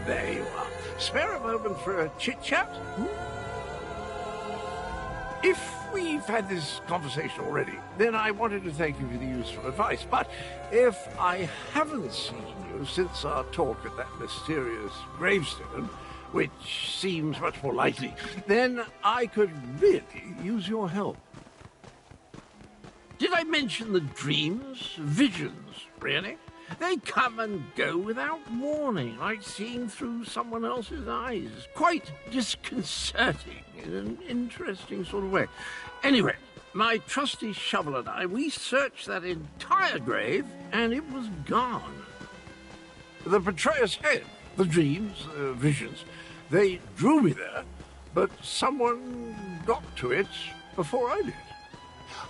there you are. Spare a moment for a chit-chat? If we've had this conversation already, then I wanted to thank you for the useful advice. But if I haven't seen you since our talk at that mysterious gravestone, which seems much more likely, then I could really use your help. Did I mention the dreams? Visions, really? They come and go without warning, like seeing through someone else's eyes. Quite disconcerting in an interesting sort of way. Anyway, my trusty shovel and I, we searched that entire grave, and it was gone. The betrayer's head, the dreams, visions, they drew me there, but someone got to it before I did.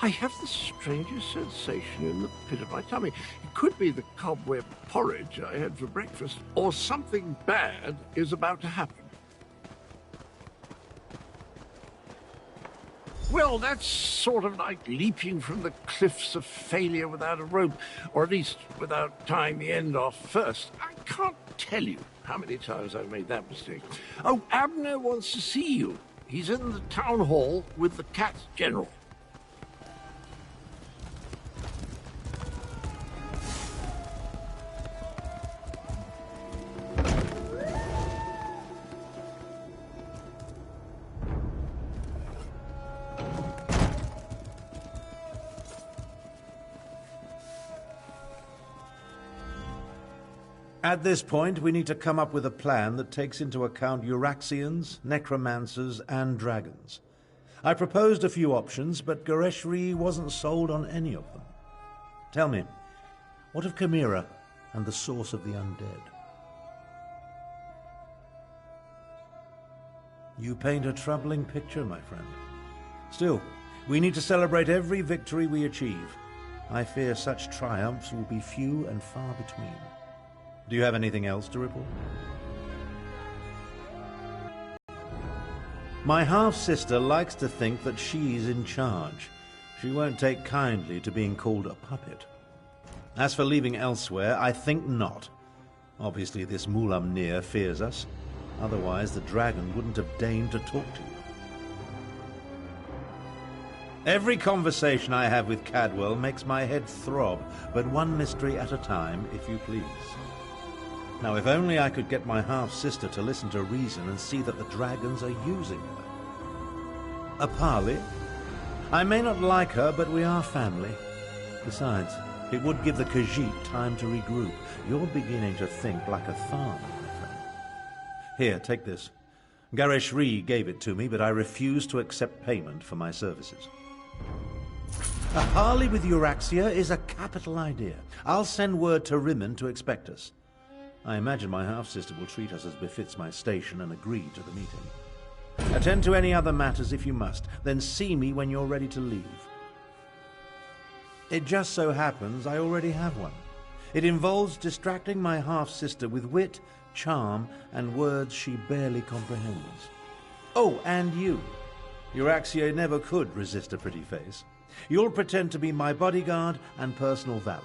I have the strangest sensation in the pit of my tummy. It could be the cobweb porridge I had for breakfast, or something bad is about to happen. Well, that's sort of like leaping from the cliffs of failure without a rope, or at least without tying the end off first. I can't tell you how many times I've made that mistake. Oh, Abner wants to see you. He's in the town hall with the cat general. At this point, we need to come up with a plan that takes into account Euraxians, necromancers, and dragons. I proposed a few options, but Gareshri wasn't sold on any of them. Tell me, what of Chimera and the source of the undead? You paint a troubling picture, my friend. Still, we need to celebrate every victory we achieve. I fear such triumphs will be few and far between. Do you have anything else to report? My half-sister likes to think that she's in charge. She won't take kindly to being called a puppet. As for leaving Elsweyr, I think not. Obviously, this Mulamnir fears us. Otherwise, the dragon wouldn't have deigned to talk to you. Every conversation I have with Cadwell makes my head throb, but one mystery at a time, if you please. Now, if only I could get my half-sister to listen to reason and see that the dragons are using her. A parley? I may not like her, but we are family. Besides, it would give the Khajiit time to regroup. You're beginning to think like a farmer, my friend. Here, take this. Gareshri gave it to me, but I refuse to accept payment for my services. A parley with Euraxia is a capital idea. I'll send word to Rimmon to expect us. I imagine my half-sister will treat us as befits my station and agree to the meeting. Attend to any other matters if you must, then see me when you're ready to leave. It just so happens I already have one. It involves distracting my half-sister with wit, charm, and words she barely comprehends. Oh, and you. Euraxia never could resist a pretty face. You'll pretend to be my bodyguard and personal valet.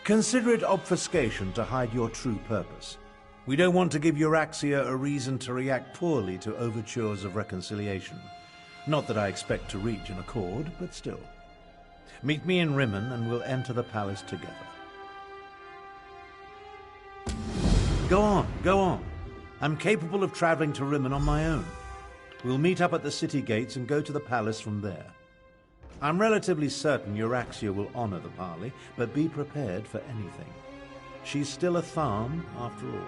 Consider it obfuscation to hide your true purpose. We don't want to give Euraxia a reason to react poorly to overtures of reconciliation. Not that I expect to reach an accord, but still. Meet me in Rimmon and we'll enter the palace together. Go on. I'm capable of traveling to Rimmon on my own. We'll meet up at the city gates and go to the palace from there. I'm relatively certain Euraxia will honor the parley, but be prepared for anything. She's still a Tharm, after all.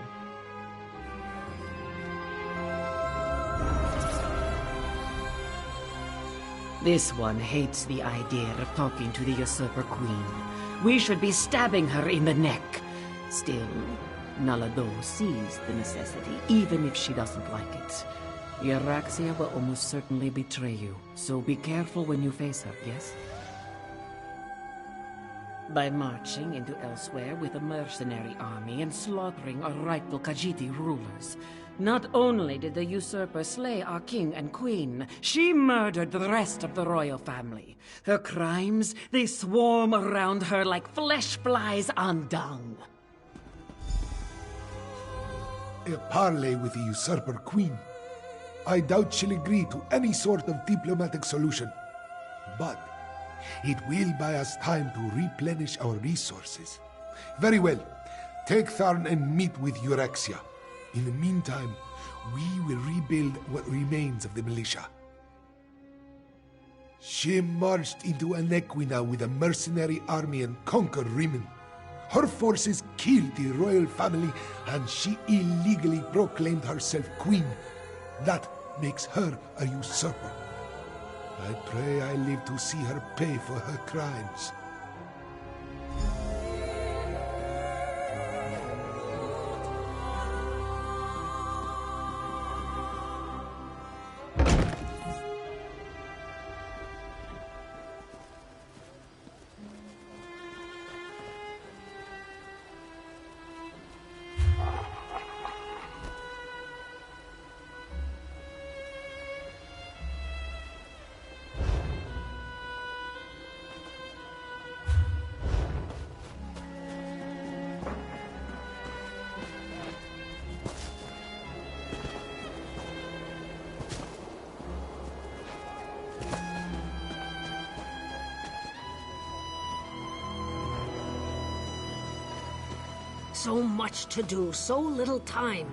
This one hates the idea of talking to the Usurper Queen. We should be stabbing her in the neck. Still, Nalado sees the necessity, even if she doesn't like it. Euraxia will almost certainly betray you, so be careful when you face her, yes? By marching into Elsweyr with a mercenary army and slaughtering our rightful Khajiiti rulers, not only did the usurper slay our king and queen, she murdered the rest of the royal family. Her crimes, they swarm around her like flesh flies on dung. a parley with the usurper queen. I doubt she'll agree to any sort of diplomatic solution. But it will buy us time to replenish our resources. Very well. Take Tharn and meet with Eurexia. In the meantime, we will rebuild what remains of the militia. She marched into Anequina with a mercenary army and conquered Rimen. Her forces killed the royal family, and she illegally proclaimed herself queen. That makes her a usurper. I pray I live to see her pay for her crimes. So much to do, so little time.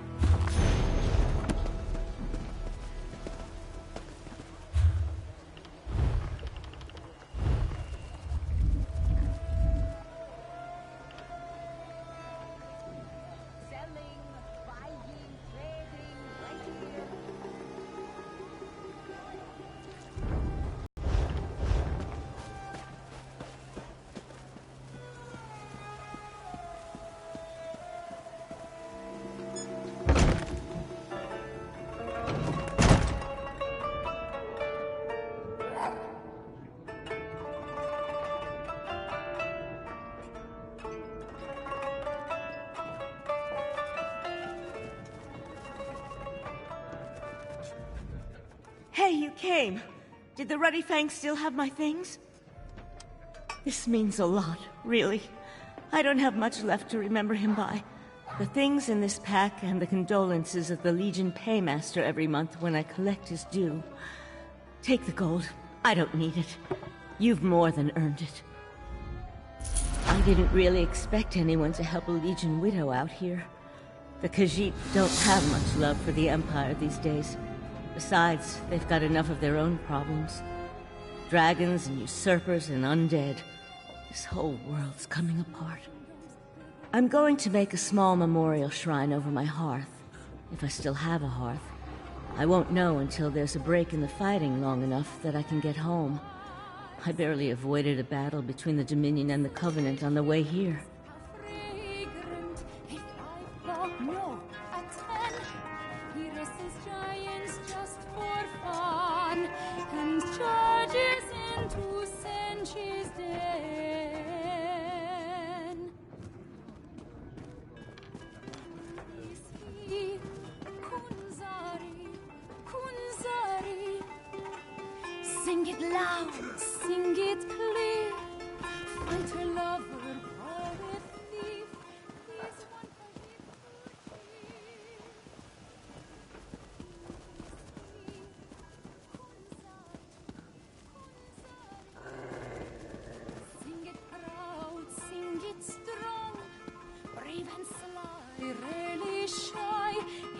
Hey, you came. Did the Ruddy Fang still have my things? This means a lot, really. I don't have much left to remember him by. The things in this pack and the condolences of the Legion paymaster every month when I collect his due. Take the gold. I don't need it. You've more than earned it. I didn't really expect anyone to help a Legion widow out here. The Khajiit don't have much love for the Empire these days. Besides, they've got enough of their own problems. Dragons and usurpers and undead. This whole world's coming apart. I'm going to make a small memorial shrine over my hearth. If I still have a hearth. I won't know until there's a break in the fighting long enough that I can get home. I barely avoided a battle between the Dominion and the Covenant on the way here. Sing it loud, sing it clear. Fighter, lover, poet, thief. He's one Sing it proud, sing it strong. Brave and sly, really shy.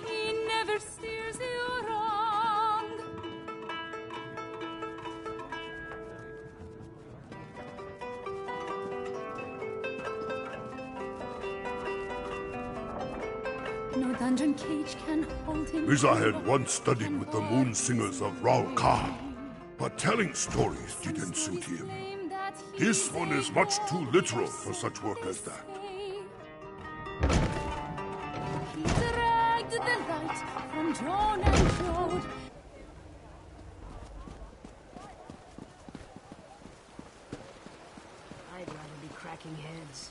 He never steers you wrong. No dungeon cage can hold him. Mizahed once studied with the moon singers of Ralka, but telling stories didn't suit him. This one is much too literal for such work as that. He dragged the light from dawn and road. I'd rather be cracking heads.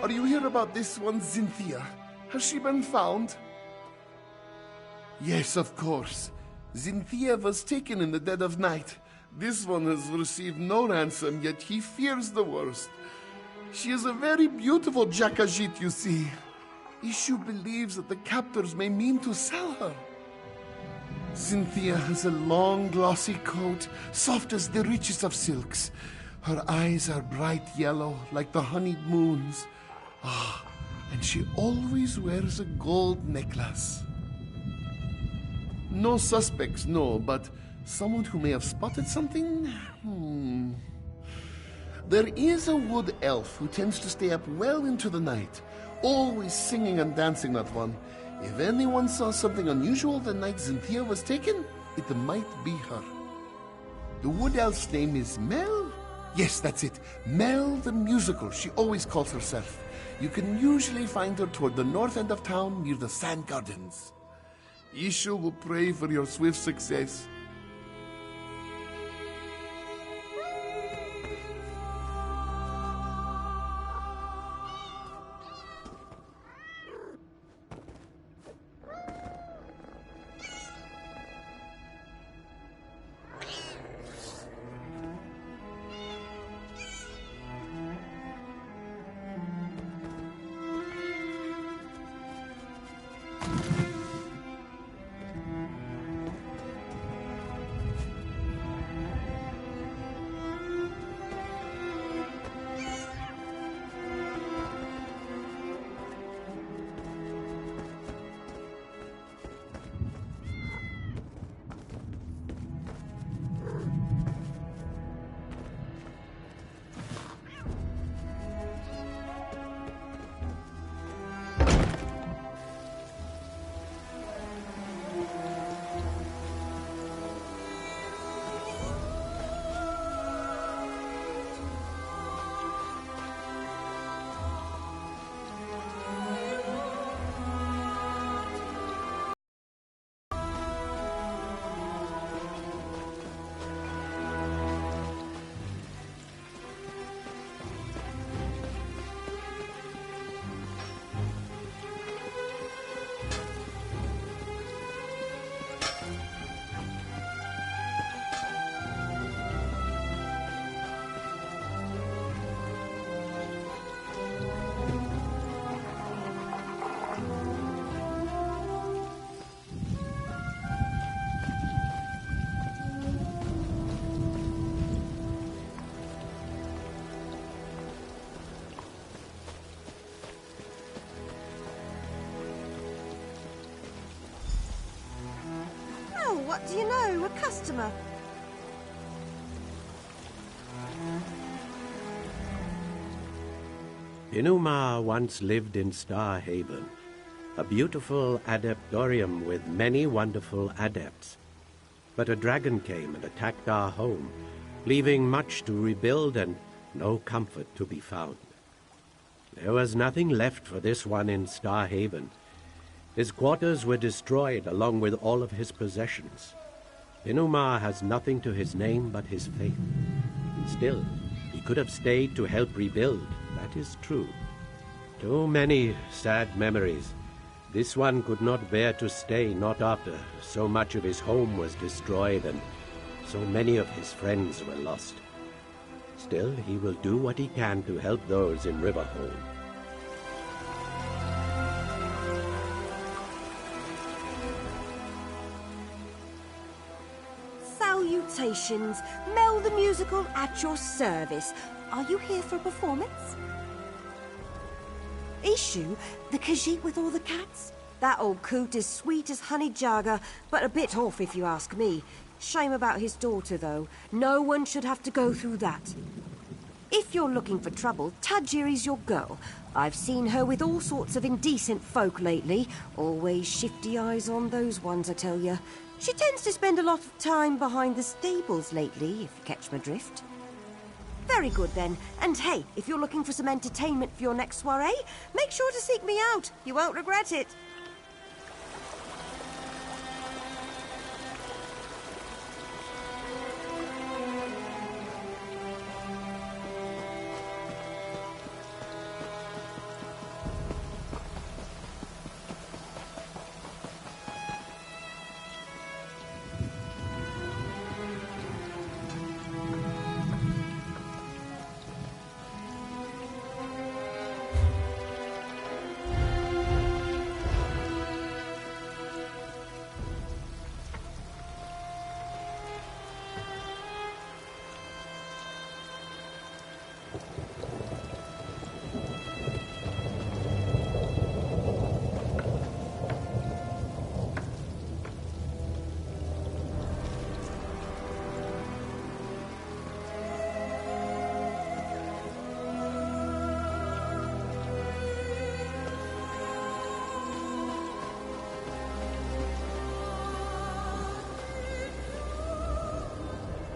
Are you here about this one, Cynthia? Has she been found? Yes, of course. Cynthia was taken in the dead of night. This one has received no ransom, yet he fears the worst. She is a very beautiful Jakajit, you see. Ishu believes that the captors may mean to sell her. Cynthia has a long, glossy coat, soft as the richest of silks. Her eyes are bright yellow, like the honeyed moons. Ah, and she always wears a gold necklace. No suspects, no, but someone who may have spotted something? There is a wood elf who tends to stay up well into the night, always singing and dancing, that one. If anyone saw something unusual the night Cynthia was taken, it might be her. The wood elf's name is Mel? Yes, that's it. Mel the Musical, she always calls herself. You can usually find her toward the north end of town near the Sand Gardens. Ishu will pray for your swift success. What do you know? A customer. Inuma once lived in Star Haven, a beautiful adeptorium with many wonderful adepts. But a dragon came and attacked our home, leaving much to rebuild and no comfort to be found. There was nothing left for this one in Star Haven. His quarters were destroyed along with all of his possessions. Inuma has nothing to his name but his faith. Still, he could have stayed to help rebuild, that is true. Too many sad memories. This one could not bear to stay, not after so much of his home was destroyed and so many of his friends were lost. Still, he will do what he can to help those in Riverhole. Salutations. Mel the Musical at your service. Are you here for a performance? Ishu, the Khajiit with all the cats? That old coot is sweet as honey jagger, but a bit off if you ask me. Shame about his daughter, though. No one should have to go through that. If you're looking for trouble, Tajiri's your girl. I've seen her with all sorts of indecent folk lately. Always shifty eyes on those ones, I tell you. She tends to spend a lot of time behind the stables lately, if you catch my drift. Very good, then. And hey, if you're looking for some entertainment for your next soiree, make sure to seek me out. You won't regret it.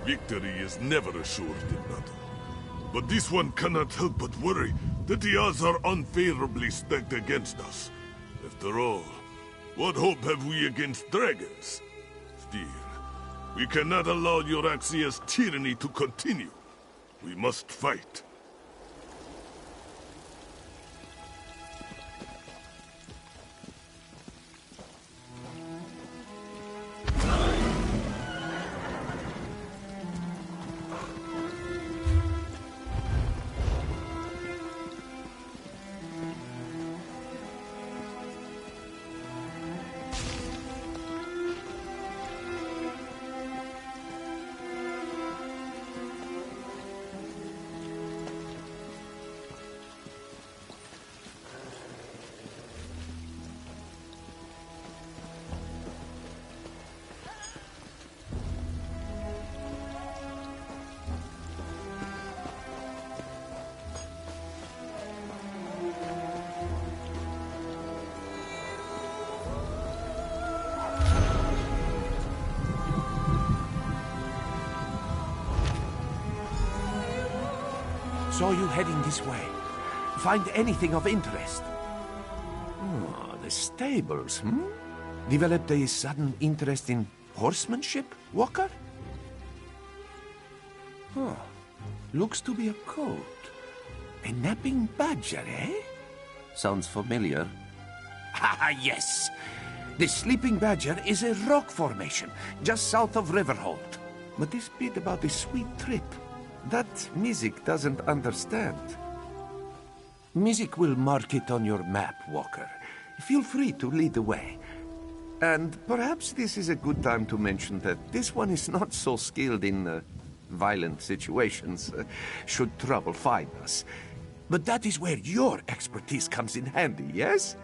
Victory is never assured in battle. But this one cannot help but worry that the odds are unfavorably stacked against us. After all, what hope have we against dragons? Still, we cannot allow Euraxia's tyranny to continue. We must fight. Saw you heading this way. Find anything of interest? Oh, the stables, Developed a sudden interest in horsemanship, Walker? Oh, looks to be a coat. A napping badger, eh? Sounds familiar. Ah, yes! The sleeping badger is a rock formation, just south of Riverhold. But this bit about the sweet trip, that Mizik doesn't understand. Mizik will mark it on your map, Walker. Feel free to lead the way. And perhaps this is a good time to mention that this one is not so skilled in violent situations, should trouble find us. But that is where your expertise comes in handy, yes?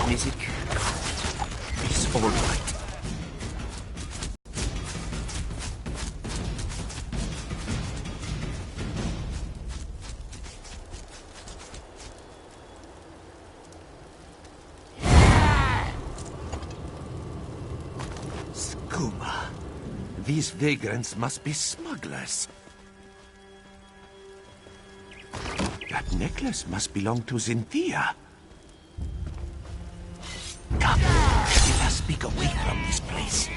Mizik is all right. Skooma. These vagrants must be smugglers. That necklace must belong to Cynthia. Come, let us speak away from this place.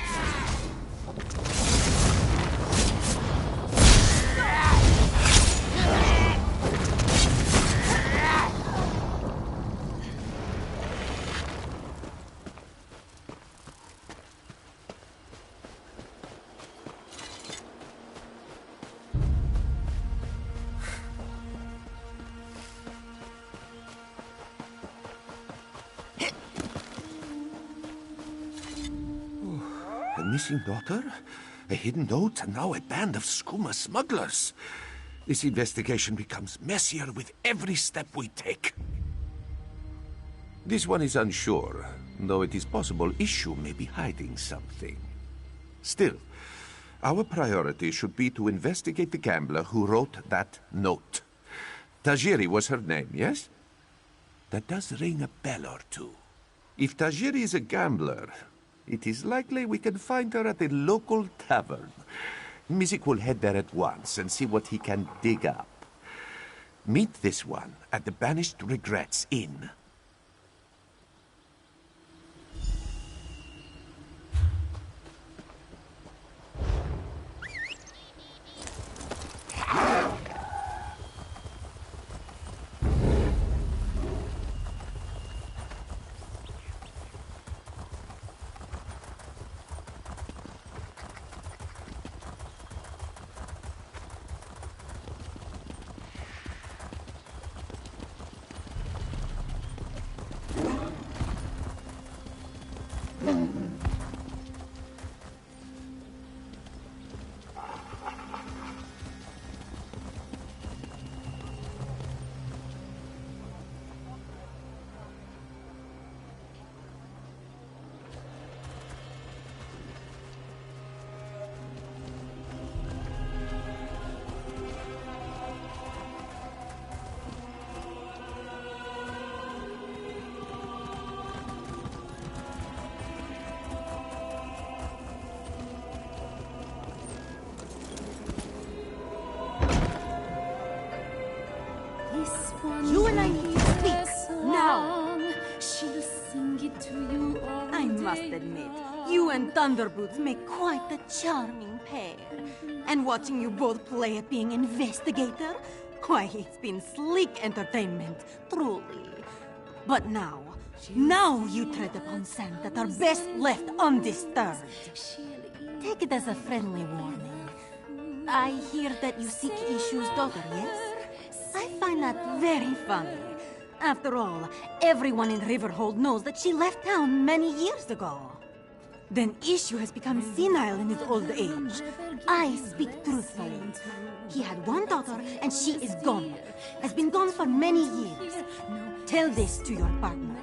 A missing daughter, a hidden note, and now a band of Skooma smugglers. This investigation becomes messier with every step we take. This one is unsure, though it is possible Issue may be hiding something. Still, our priority should be to investigate the gambler who wrote that note. Tajiri was her name, yes? That does ring a bell or two. If Tajiri is a gambler, it is likely we can find her at a local tavern. Mizik will head there at once and see what he can dig up. Meet this one at the Banished Regrets Inn. You and I need to speak now. She'll sing it to you all I must day admit, long. you and Thunderboots make quite the charming pair. And watching you both play at being investigator, why, it's been sleek entertainment, truly. But now you tread upon sand that are best left undisturbed. Take it as a friendly warning. I hear that you seek Ishu's daughter, yes? I find that very funny. After all, everyone in Riverhold knows that she left town many years ago. Then Ishu has become senile in his old age. I speak truthfully. He had one daughter, and she is gone. Has been gone for many years. Tell this to your partner,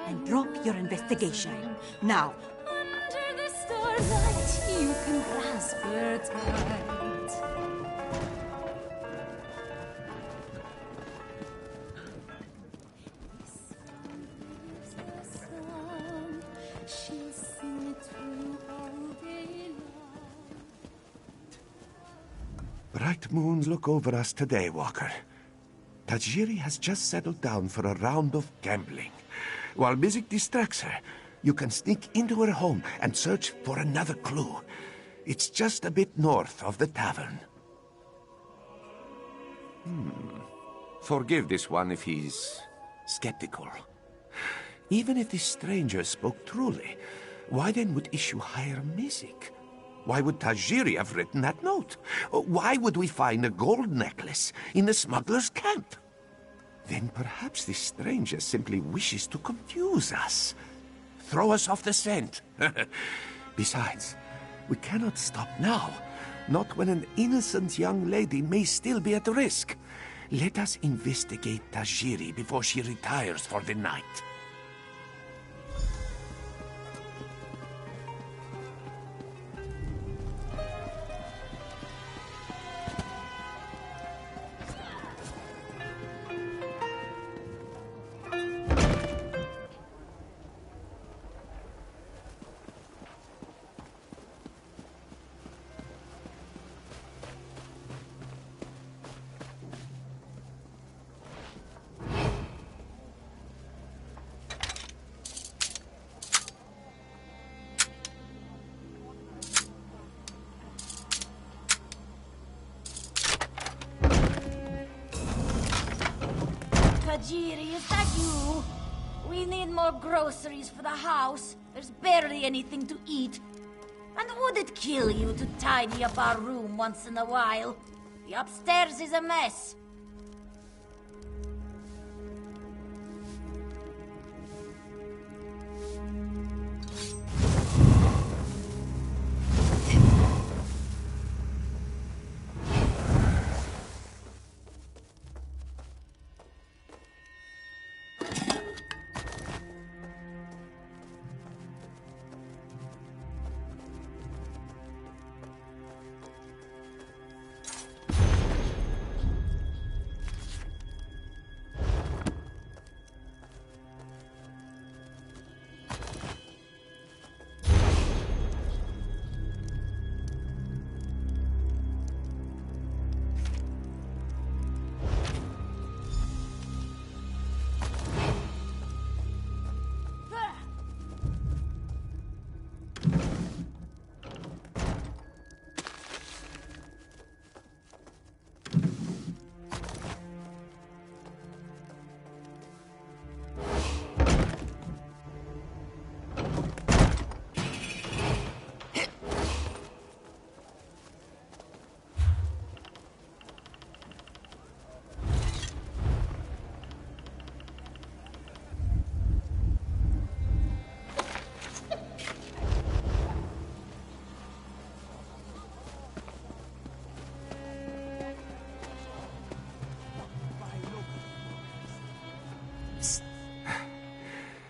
and drop your investigation. Now. Under the starlight, you can grasp her tight. She'll sing it to you all day long. Bright moons look over us today, Walker. Tajiri has just settled down for a round of gambling. While Mizik distracts her, you can sneak into her home and search for another clue. It's just a bit north of the tavern. Forgive this one if he's skeptical. Even if this stranger spoke truly, why then would Ishu hire Mizik? Why would Tajiri have written that note? Why would we find a gold necklace in the smuggler's camp? Then perhaps this stranger simply wishes to confuse us. Throw us off the scent. Besides, we cannot stop now. Not when an innocent young lady may still be at risk. Let us investigate Tajiri before she retires for the night. Tajiri, is that you? We need more groceries for the house. There's barely anything to eat. And would it kill you to tidy up our room once in a while? The upstairs is a mess.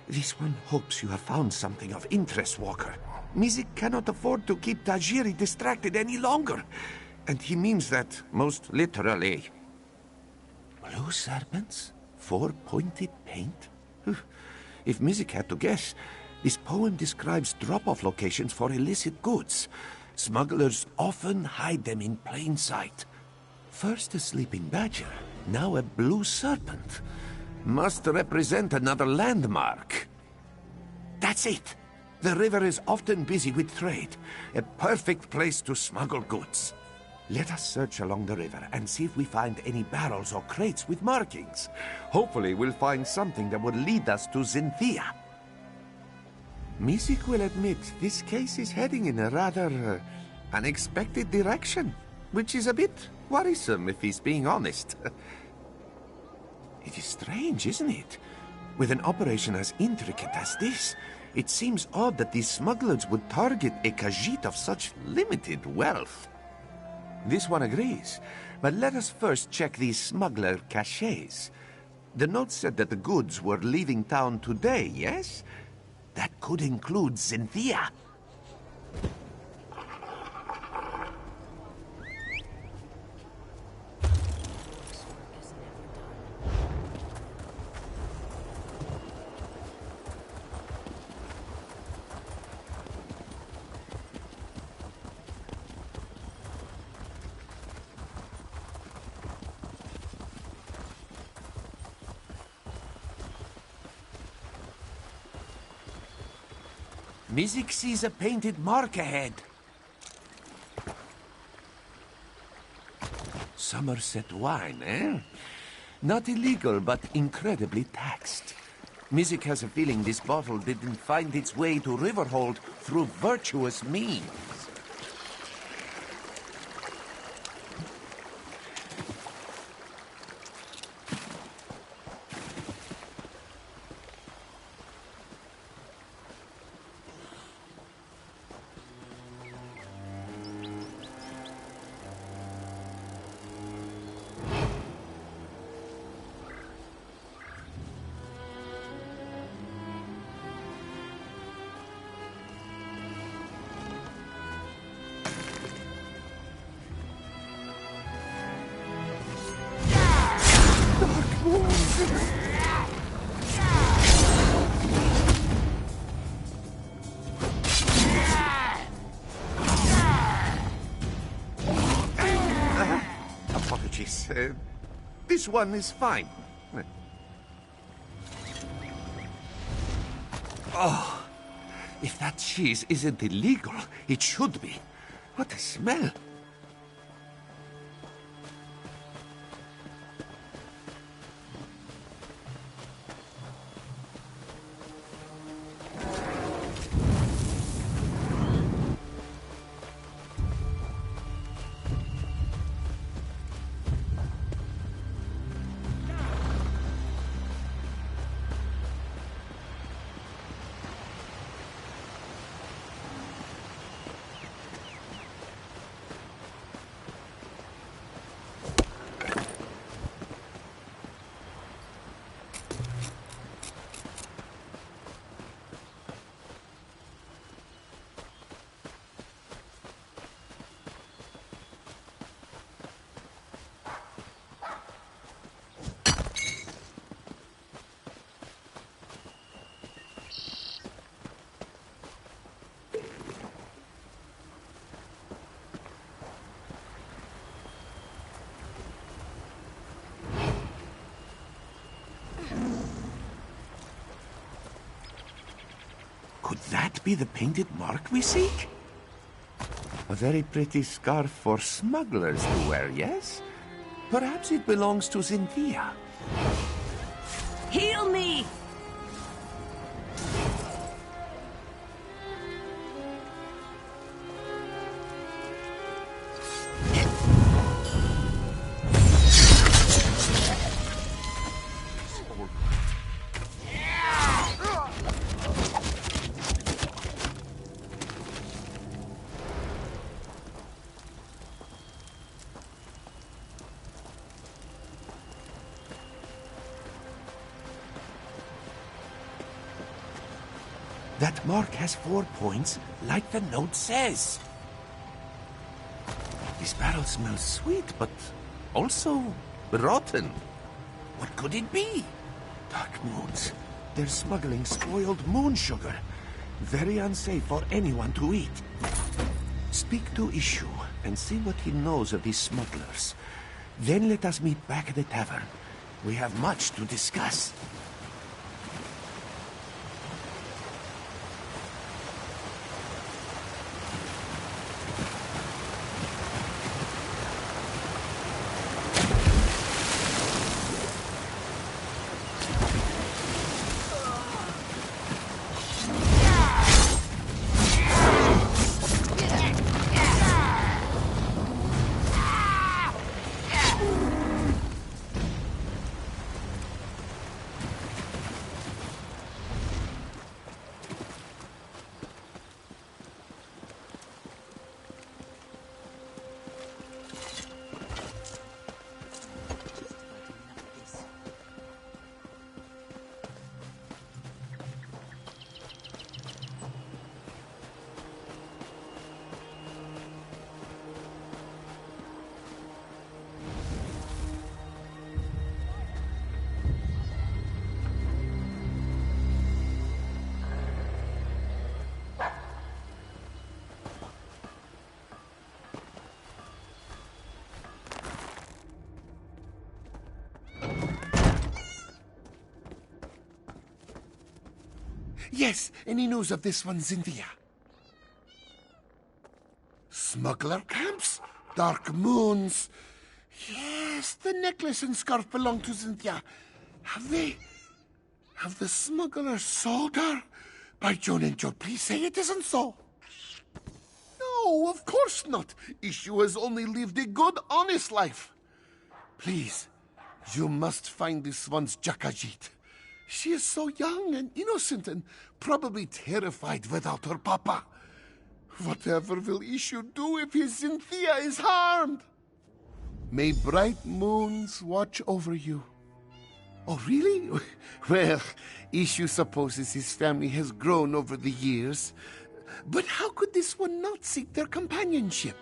This one hopes you have found something of interest, Walker. Mizik cannot afford to keep Tajiri distracted any longer. And he means that most literally. Blue serpents? 4-pointed paint? If Mizik had to guess, this poem describes drop-off locations for illicit goods. Smugglers often hide them in plain sight. First a sleeping badger, now a blue serpent. Must represent another landmark. That's it! The river is often busy with trade. A perfect place to smuggle goods. Let us search along the river and see if we find any barrels or crates with markings. Hopefully we'll find something that will lead us to Zinthia. Mizik will admit this case is heading in a rather unexpected direction, which is a bit worrisome if he's being honest. It is strange, isn't it? With an operation as intricate as this, it seems odd that these smugglers would target a Khajiit of such limited wealth. This one agrees, but let us first check these smuggler caches. The note said that the goods were leaving town today, yes? That could include Zinthia. Mizik sees a painted mark ahead. Somerset wine, eh? Not illegal, but incredibly taxed. Mizik has a feeling this bottle didn't find its way to Riverhold through virtuous means. Apologies. This one is fine. Oh, if that cheese isn't illegal, it should be. What a smell. Could that be the painted mark we seek? A very pretty scarf for smugglers to wear, yes? Perhaps it belongs to Zinthia. Heal me! That mark has 4 points, like the note says. This barrel smells sweet, but also rotten. What could it be? Dark moons. They're smuggling spoiled moon sugar. Very unsafe for anyone to eat. Speak to Ishu and see what he knows of these smugglers. Then let us meet back at the tavern. We have much to discuss. Yes, any news of this one, Cynthia? Smuggler camps? Dark moons? Yes, the necklace and scarf belong to Cynthia. Have the smugglers sold her? By Joan and Joe, please say it isn't so. No, of course not. Ishu has only lived a good, honest life. Please, you must find this one's Jakajit. She is so young and innocent and probably terrified without her papa. Whatever will Ishu do if his Cynthia is harmed? May bright moons watch over you. Oh, really? Well, Ishu supposes his family has grown over the years. But how could this one not seek their companionship?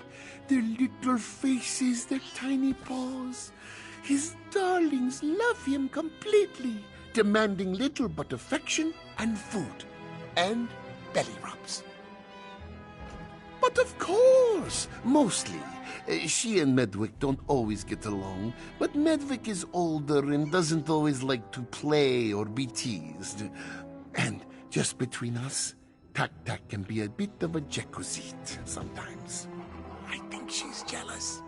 Their little faces, their tiny paws. His darlings love him completely, demanding little but affection and food, and belly rubs. But of course, mostly. She and Medwick don't always get along, but Medwick is older and doesn't always like to play or be teased. And just between us, Tak-Tak can be a bit of a Jekuzit sometimes. I think she's jealous.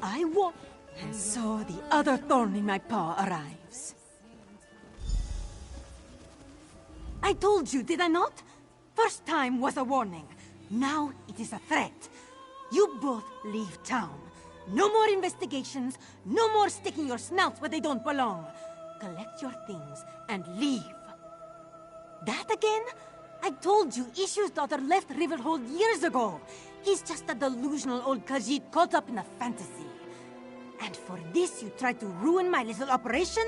I walk, and so the other thorn in my paw arrives. I told you, did I not? First time was a warning. Now it is a threat. You both leave town. No more investigations, no more sticking your snouts where they don't belong. Collect your things and leave. That again? I told you Ishu's daughter left Riverhold years ago. He's just a delusional old Khajiit caught up in a fantasy. And for this you tried to ruin my little operation?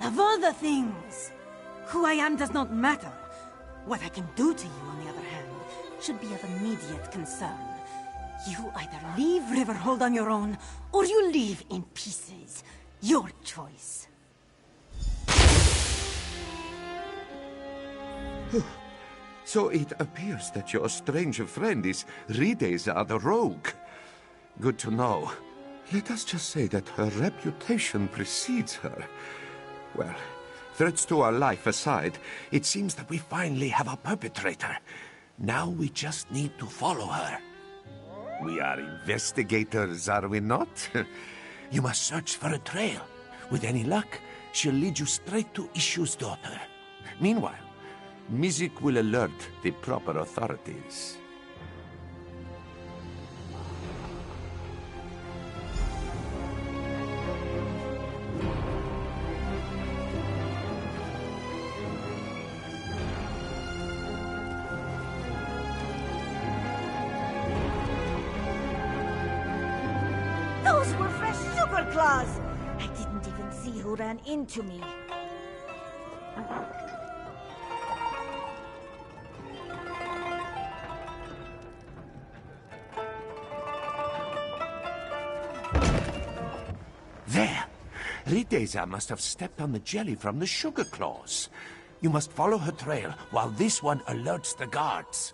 Of all the things! Who I am does not matter. What I can do to you, on the other hand, should be of immediate concern. You either leave Riverhold on your own, or you leave in pieces. Your choice. So it appears that your strange friend is Rideza the Rogue. Good to know. Let us just say that her reputation precedes her. Well, threats to our life aside, it seems that we finally have a perpetrator. Now we just need to follow her. We are investigators, are we not? You must search for a trail. With any luck, she'll lead you straight to Ishu's daughter. Meanwhile, Mizik will alert the proper authorities. Those were fresh sugar claws! I didn't even see who ran into me. There! Rideza must have stepped on the jelly from the sugar claws. You must follow her trail while this one alerts the guards.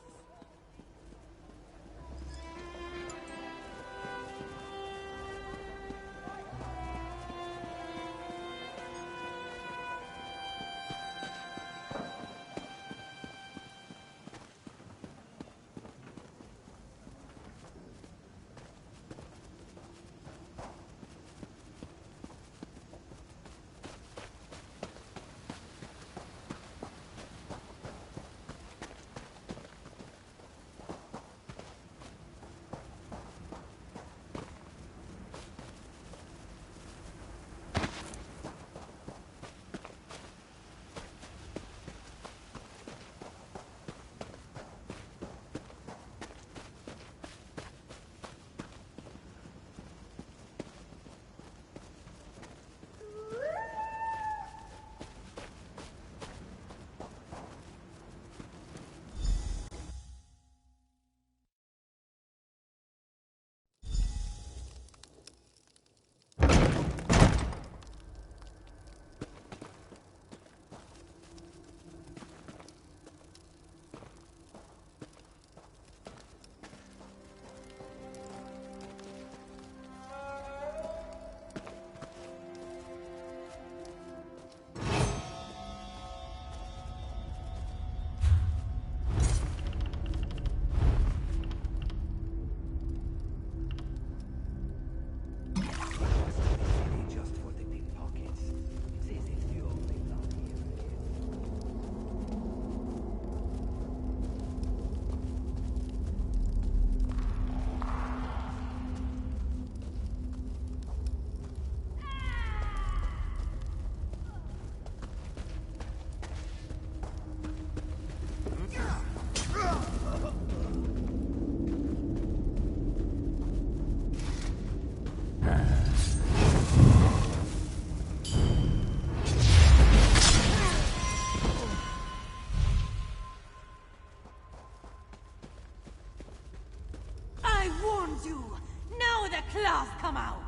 claws come out!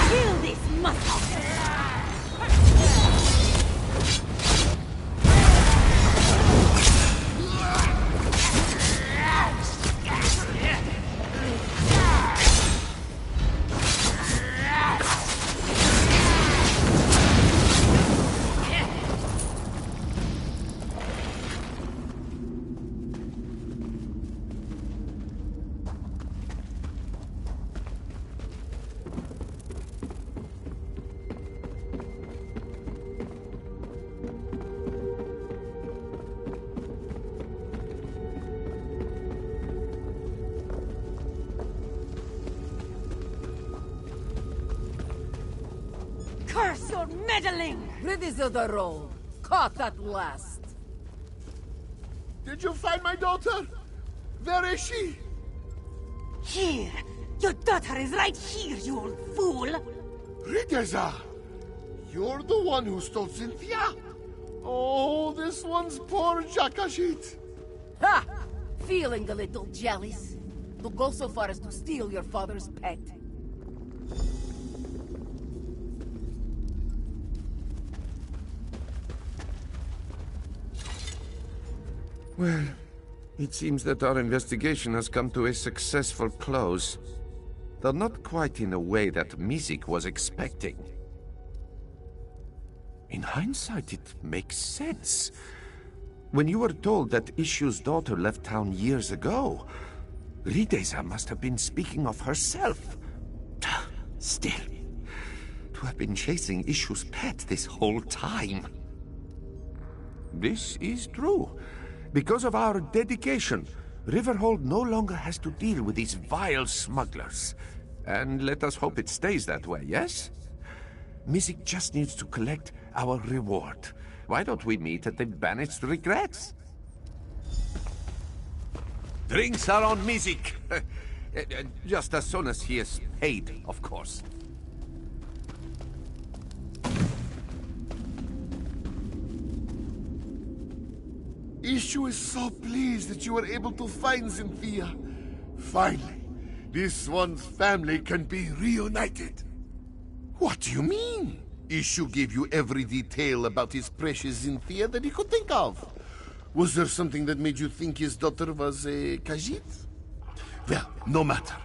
Kill this muscle! Curse your meddling! Riddies of the road. Caught at last. Did you find my daughter? Where is she? Here! Your daughter is right here, you old fool! Rideza! You're the one who stole Cynthia? Oh, this one's poor Jakashit. Ha! Feeling a little jealous? To go so far as to steal your father's pet. Well, it seems that our investigation has come to a successful close. Though not quite in a way that Mizik was expecting. In hindsight, it makes sense. When you were told that Ishu's daughter left town years ago, Rideza must have been speaking of herself. Still, to have been chasing Ishu's pet this whole time. This is true. Because of our dedication, Riverhold no longer has to deal with these vile smugglers. And let us hope it stays that way, yes? Mizik just needs to collect our reward. Why don't we meet at the Banished Regrets? Drinks are on Mizik. Just as soon as he is paid, of course. Ishu is so pleased that you were able to find Cynthia. Finally, this one's family can be reunited. What do you mean? Ishu gave you every detail about his precious Cynthia that he could think of. Was there something that made you think his daughter was a Khajiit? Well, no matter.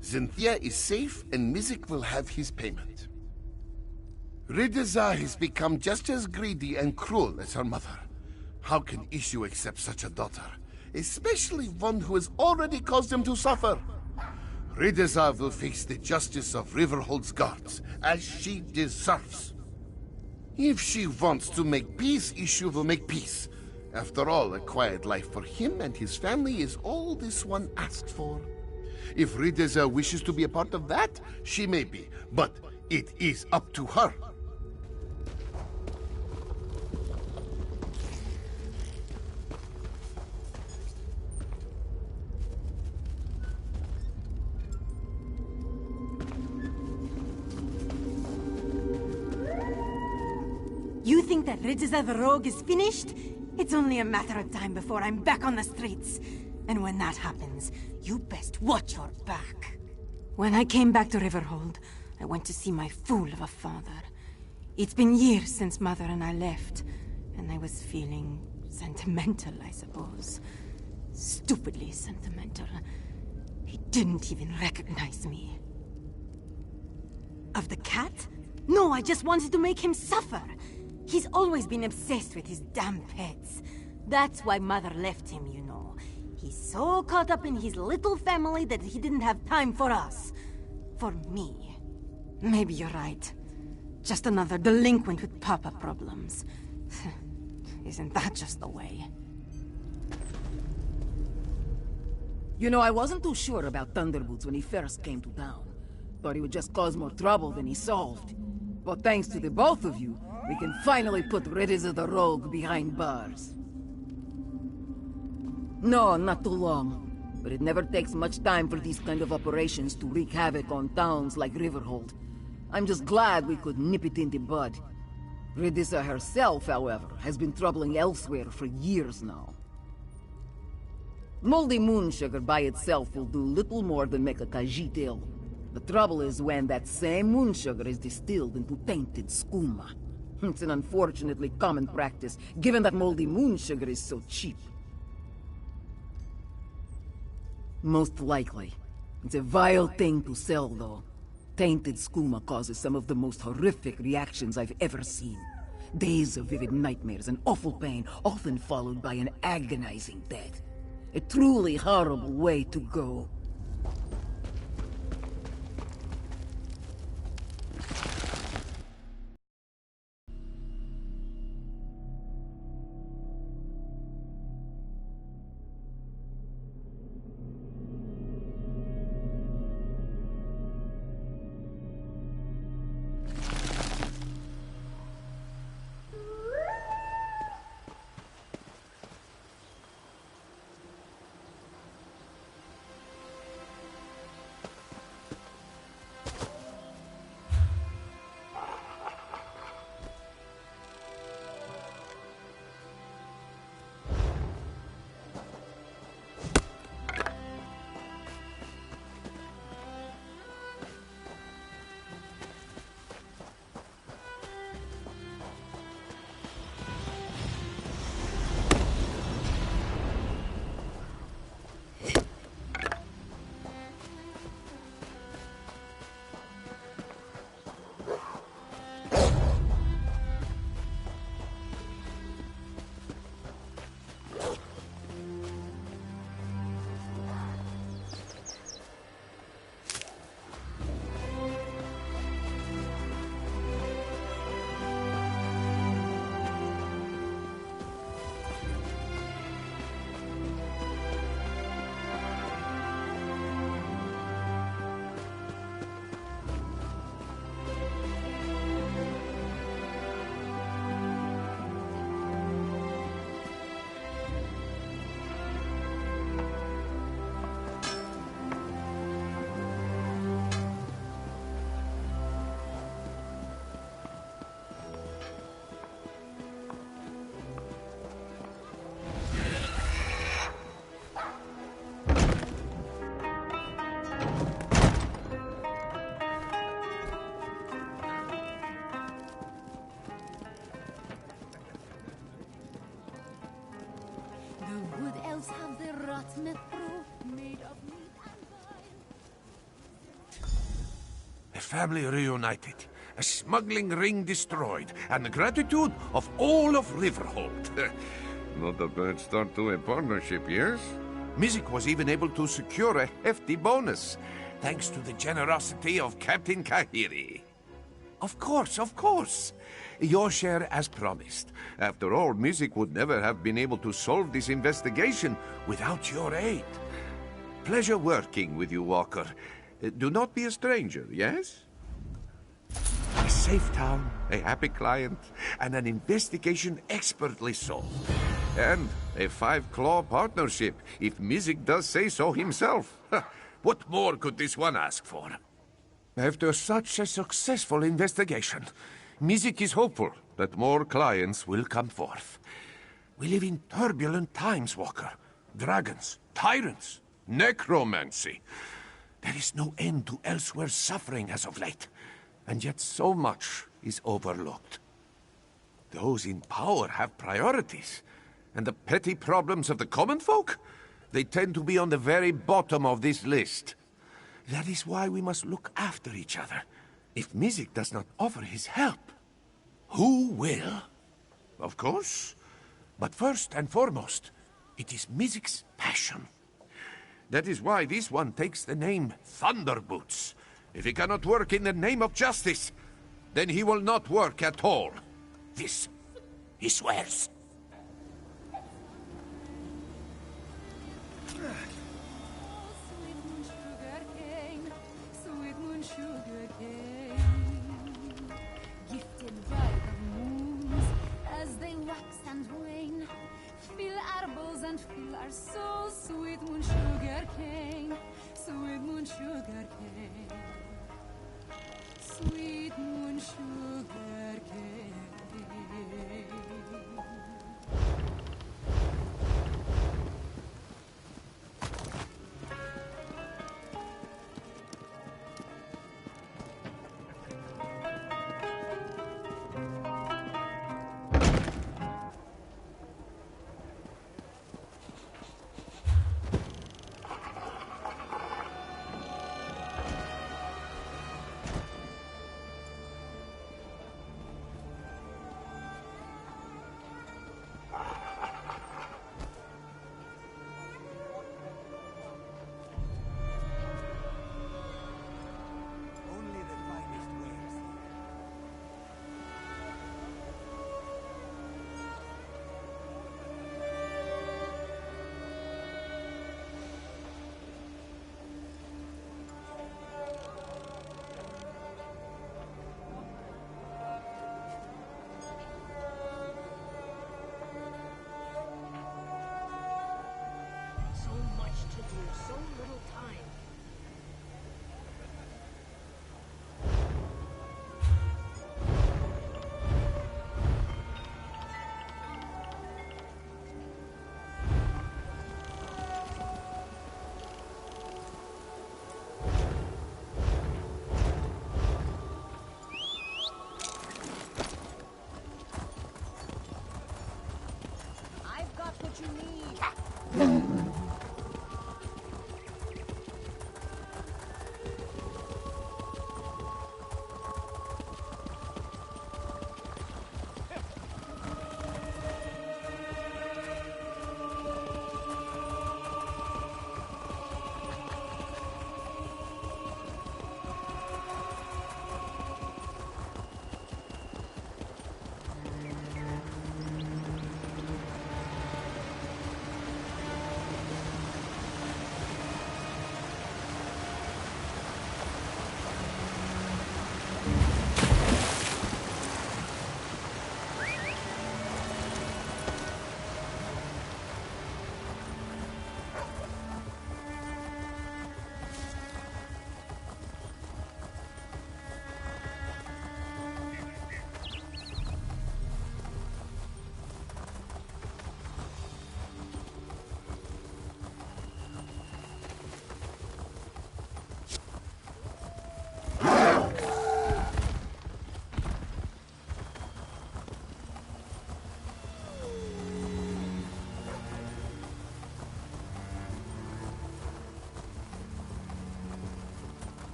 Cynthia is safe and Mizik will have his payment. Rideza has become just as greedy and cruel as her mother. How can Ishu accept such a daughter? Especially one who has already caused him to suffer. Rideza will face the justice of Riverhold's guards, as she deserves. If she wants to make peace, Ishu will make peace. After all, a quiet life for him and his family is all this one asked for. If Rideza wishes to be a part of that, she may be, but it is up to her. You think that Rideza the Rogue is finished? It's only a matter of time before I'm back on the streets. And when that happens, you best watch your back. When I came back to Riverhold, I went to see my fool of a father. It's been years since Mother and I left, and I was feeling sentimental, I suppose. Stupidly sentimental. He didn't even recognize me. Of the cat? No, I just wanted to make him suffer. He's always been obsessed with his damn pets. That's why Mother left him, you know. He's so caught up in his little family that he didn't have time for us. For me. Maybe you're right. Just another delinquent with papa problems. Isn't that just the way? You know, I wasn't too sure about Thunderboots when he first came to town. Thought he would just cause more trouble than he solved. But thanks to the both of you, we can finally put Rideza the Rogue behind bars. No, not too long. But it never takes much time for these kind of operations to wreak havoc on towns like Riverhold. I'm just glad we could nip it in the bud. Rideza herself, however, has been troubling Elsweyr for years now. Moldy moon sugar by itself will do little more than make a Khajiit ill. The trouble is when that same moon sugar is distilled into tainted skooma. It's an unfortunately common practice, given that moldy moon sugar is so cheap. Most likely. It's a vile thing to sell, though. Tainted skooma causes some of the most horrific reactions I've ever seen. Days of vivid nightmares and awful pain, often followed by an agonizing death. A truly horrible way to go. hot metro made of meat and wine. A family reunited, a smuggling ring destroyed, and the gratitude of all of Riverhold. Not a bad start to a partnership, yes? Mizik was even able to secure a hefty bonus, thanks to the generosity of Captain Kahiri. Of course. Your share as promised. After all, Mizik would never have been able to solve this investigation without your aid. Pleasure working with you, Walker. Do not be a stranger, yes? A safe town, a happy client, and an investigation expertly solved. And a five-claw partnership, if Mizik does say so himself. What more could this one ask for? After such a successful investigation, Mizik is hopeful that more clients will come forth. We live in turbulent times, Walker. Dragons, tyrants, necromancy. There is no end to Elsweyr's suffering as of late, and yet so much is overlooked. Those in power have priorities, and the petty problems of the common folk, they tend to be on the very bottom of this list. That is why we must look after each other. If Mizik does not offer his help, who will? Of course. But first and foremost, it is Mizik's passion. That is why this one takes the name Thunderboots. If he cannot work in the name of justice, then he will not work at all. This, he swears. Gifted bride of moons, as they wax and wane, fill our bowls and fill our souls, sweet moon sugar cane, sweet moon sugar cane, sweet moon sugar cane.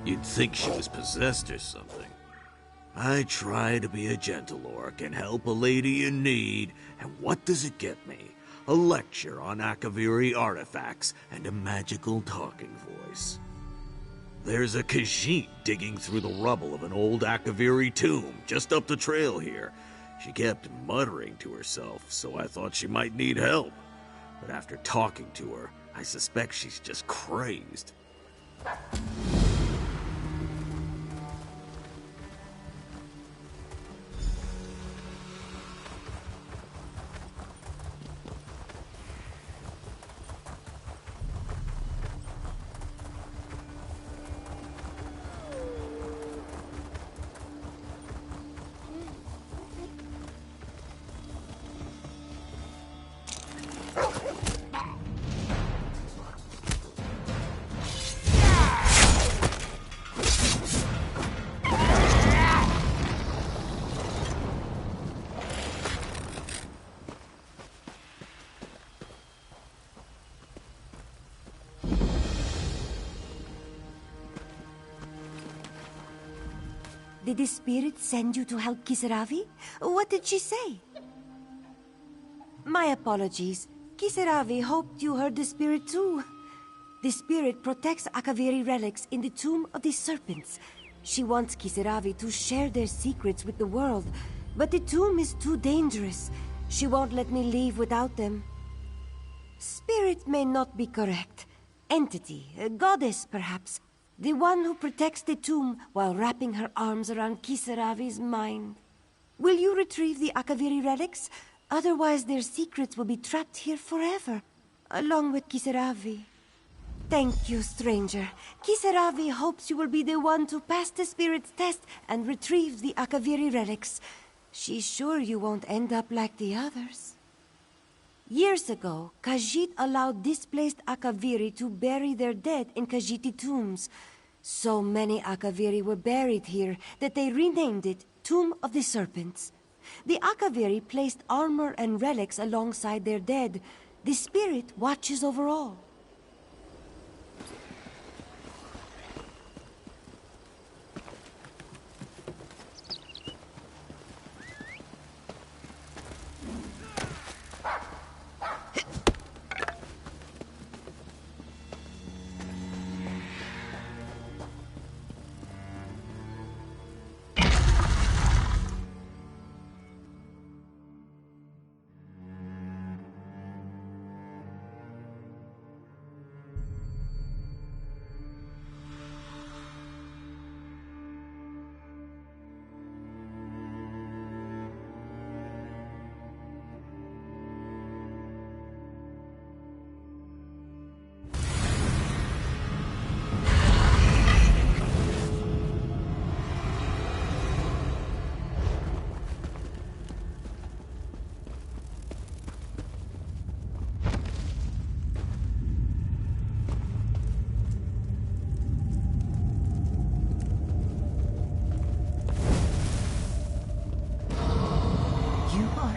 You'd think she was possessed or something. I try to be a gentle orc and help a lady in need, and what does it get me? A lecture on Akaviri artifacts and a magical talking voice. There's a Khajiit digging through the rubble of an old Akaviri tomb just up the trail here. She kept muttering to herself, so I thought she might need help. But after talking to her, I suspect she's just crazed. Did the spirit send you to help Kisaravi? What did she say? My apologies. Kisaravi hoped you heard the spirit too. The spirit protects Akaviri relics in the Tomb of the Serpents. She wants Kisaravi to share their secrets with the world, but the tomb is too dangerous. She won't let me leave without them. Spirit may not be correct. Entity, a goddess perhaps. The one who protects the tomb while wrapping her arms around Kisaravi's mind. Will you retrieve the Akaviri relics? Otherwise their secrets will be trapped here forever, along with Kisaravi. Thank you, stranger. Kisaravi hopes you will be the one to pass the spirit's test and retrieve the Akaviri relics. She's sure you won't end up like the others. Years ago, Khajiit allowed displaced Akaviri to bury their dead in Khajiiti tombs. So many Akaviri were buried here that they renamed it Tomb of the Serpents. The Akaviri placed armor and relics alongside their dead. The spirit watches over all.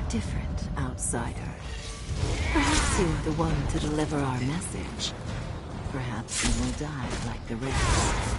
Different, outsider. Perhaps you're the one to deliver our message. Perhaps you will die like the rest.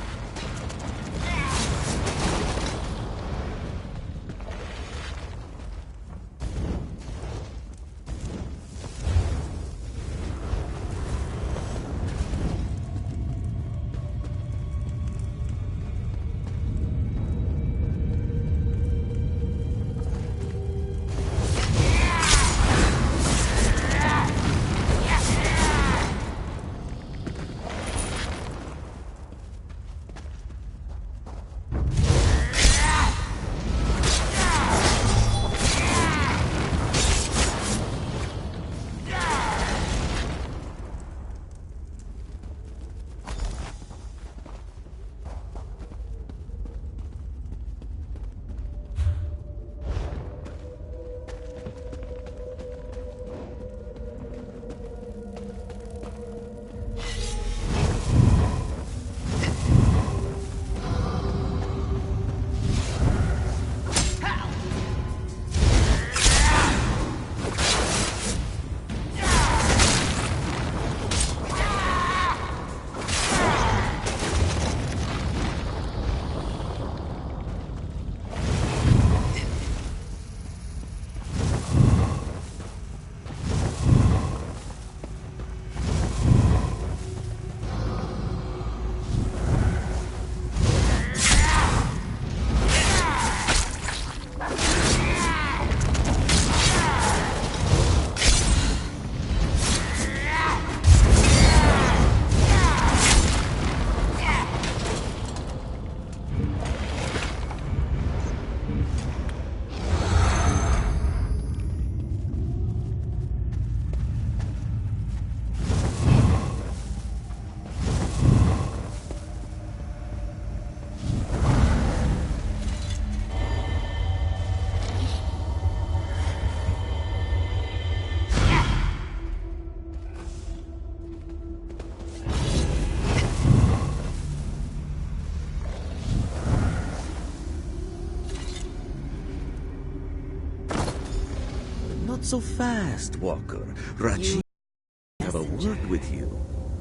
so fast, Walker. Rachid will have a word with you.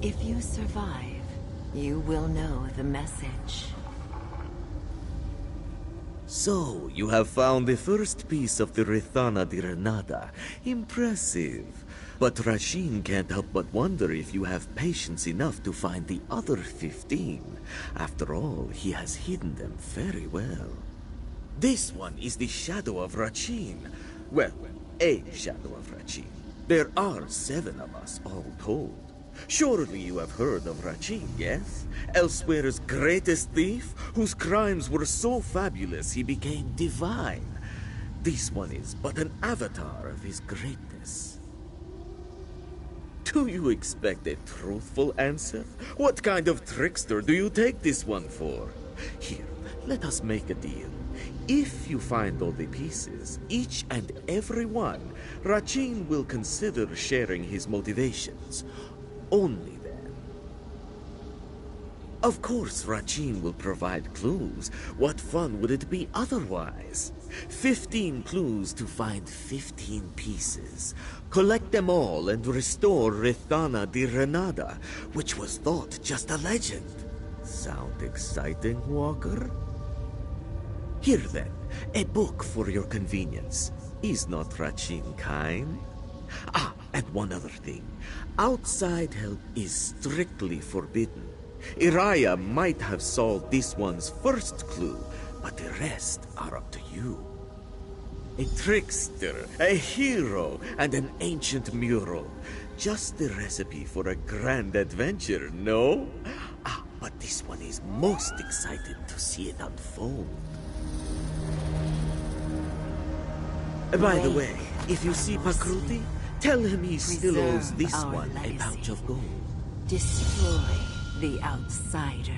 If you survive, you will know the message. So, you have found the first piece of the Rithana di Renada. Impressive. But Rasheen can't help but wonder if you have patience enough to find the other 15. After all, he has hidden them very well. This one is the shadow of Racheen. Well, a shadow of Racheen. There are 7 of us, all told. Surely you have heard of Racheen, yes? Elsweyr's greatest thief, whose crimes were so fabulous he became divine. This one is but an avatar of his greatness. Do you expect a truthful answer? What kind of trickster do you take this one for? Here, let us make a deal. If you find all the pieces, each and every one, Racheen will consider sharing his motivations. Only then. Of course, Racheen will provide clues. What fun would it be otherwise? 15 clues to find 15 pieces. Collect them all and restore Rithana di Renada, which was thought just a legend. Sound exciting, Walker? Here then, a book for your convenience. Is not Racheen kind? Ah, and one other thing. Outside help is strictly forbidden. Iraya might have solved this one's first clue, but the rest are up to you. A trickster, a hero, and an ancient mural. Just the recipe for a grand adventure, no? Ah, but this one is most excited to see it unfold. By the way, if you see Pakruti, tell him he still owes this one a pouch of gold. Destroy the outsider.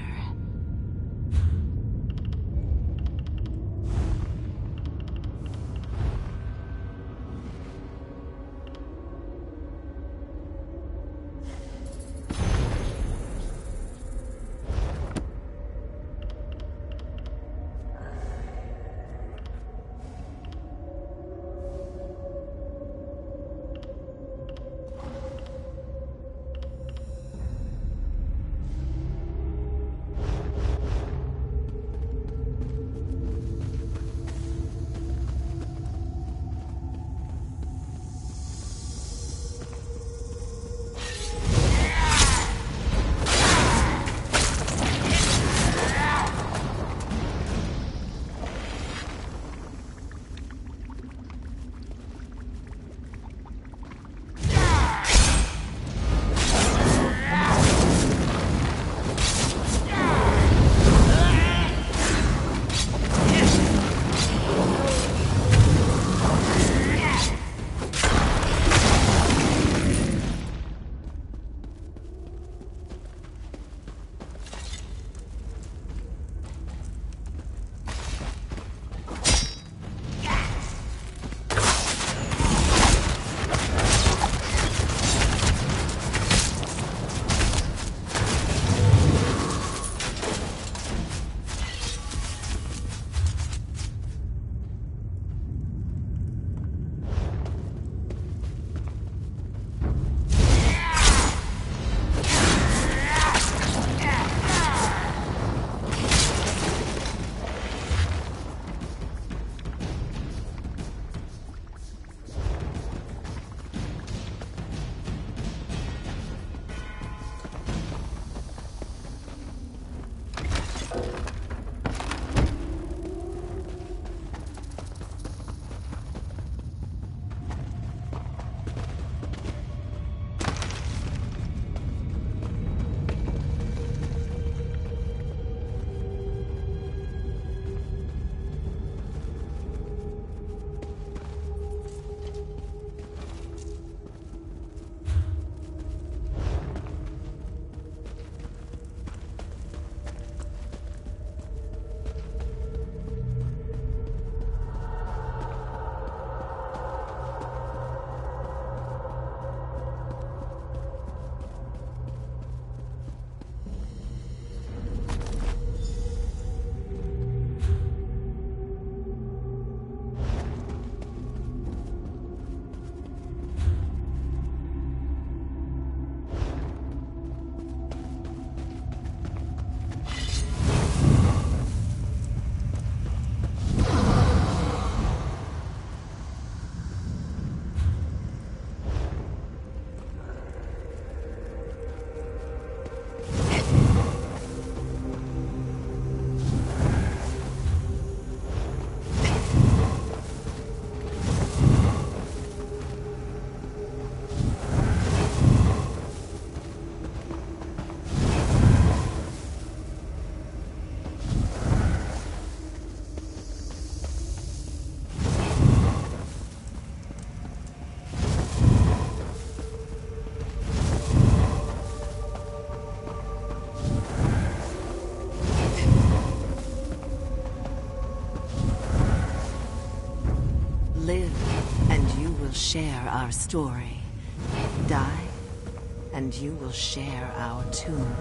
share our story. Die, and you will share our tomb.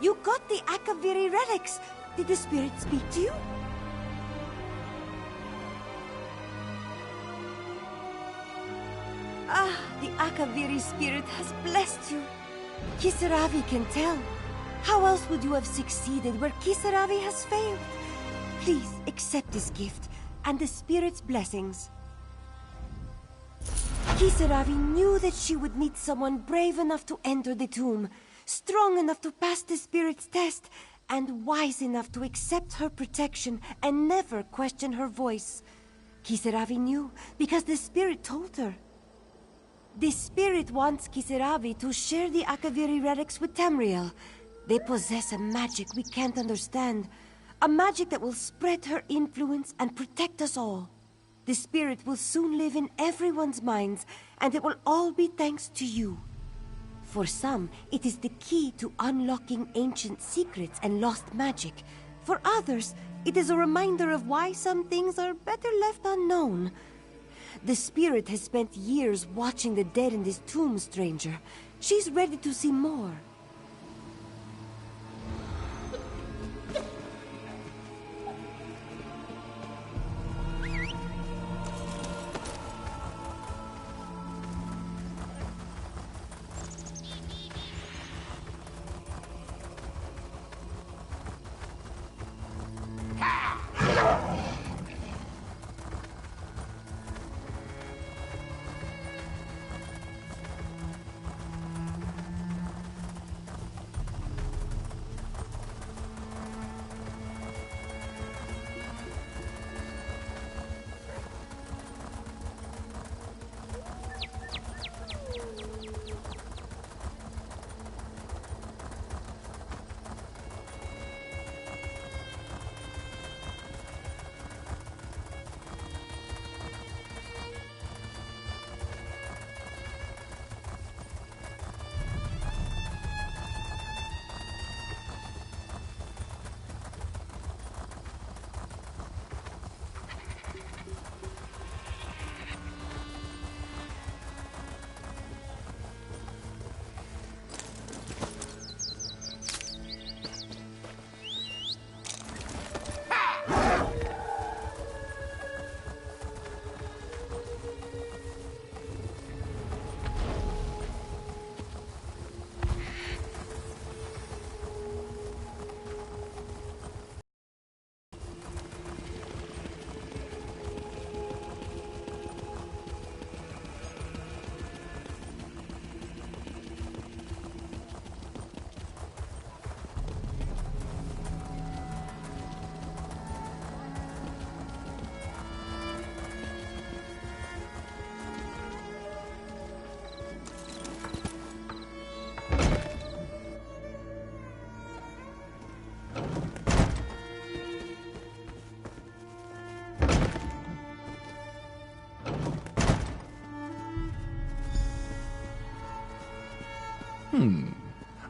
You got the Akaviri relics. Did the spirit speak to you? Ah, the Akaviri spirit has blessed you. Kisaravi can tell. How else would you have succeeded where Kisaravi has failed? Please accept this gift and the spirit's blessings. Kisaravi knew that she would meet someone brave enough to enter the tomb, strong enough to pass the spirit's test, and wise enough to accept her protection and never question her voice. Kisaravi knew because the spirit told her. The spirit wants Kisaravi to share the Akaviri relics with Tamriel. They possess a magic we can't understand, a magic that will spread her influence and protect us all. The spirit will soon live in everyone's minds, and it will all be thanks to you. For some, it is the key to unlocking ancient secrets and lost magic. For others, it is a reminder of why some things are better left unknown. The spirit has spent years watching the dead in this tomb, stranger. She's ready to see more.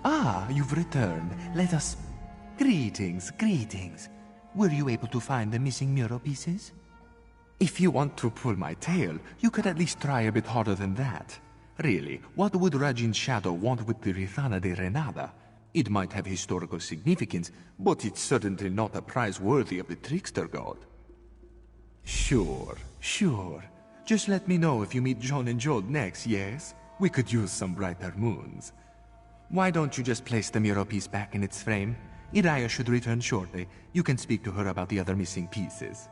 Ah, you've returned. Let us... Greetings, greetings. Were you able to find the missing mural pieces? If you want to pull my tail, you could at least try a bit harder than that. Really, what would Rajin's shadow want with the Rithana de Renada? It might have historical significance, but it's certainly not a prize worthy of the trickster god. Sure. Just let me know if you meet John and Jode next, yes? We could use some brighter moons. Why don't you just place the mural piece back in its frame? Iraya should return shortly. You can speak to her about the other missing pieces.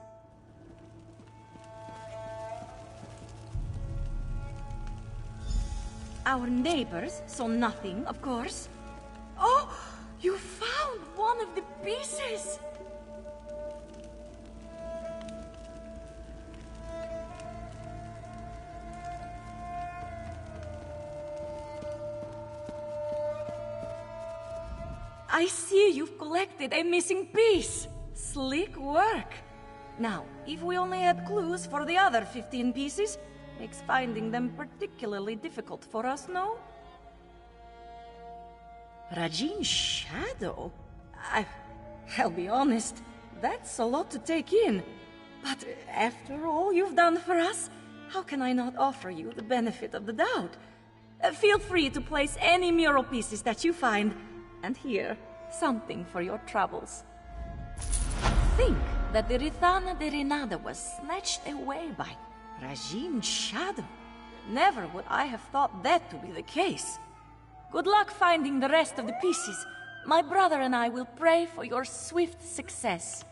Our neighbors saw nothing, of course. Oh, you found one of the pieces! I see you've collected a missing piece. Slick work. Now, if we only had clues for the other 15 pieces, makes finding them particularly difficult for us, no? Rajin's shadow? I'll be honest, that's a lot to take in. But after all you've done for us, how can I not offer you the benefit of the doubt? Feel free to place any mural pieces that you find. And here, something for your troubles. Think that the Rithana de Renada was snatched away by Rajin's shadow. Never would I have thought that to be the case. Good luck finding the rest of the pieces. My brother and I will pray for your swift success.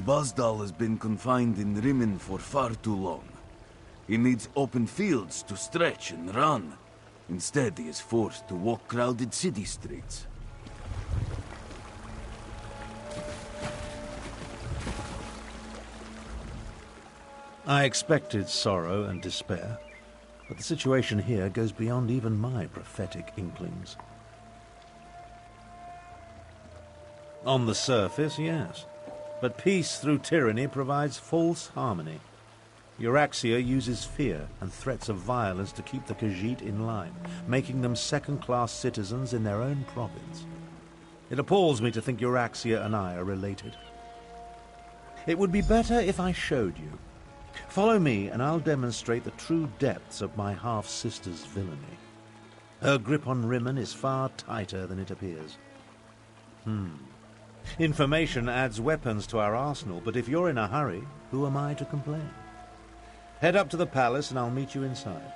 Bozdal has been confined in Rimmen for far too long. He needs open fields to stretch and run. Instead, he is forced to walk crowded city streets. I expected sorrow and despair, but the situation here goes beyond even my prophetic inklings. On the surface, yes, but peace through tyranny provides false harmony. Euraxia uses fear and threats of violence to keep the Khajiit in line, making them second-class citizens in their own province. It appalls me to think Euraxia and I are related. It would be better if I showed you. Follow me, and I'll demonstrate the true depths of my half-sister's villainy. Her grip on Rimmen is far tighter than it appears. Information adds weapons to our arsenal, but if you're in a hurry, who am I to complain? Head up to the palace, and I'll meet you inside.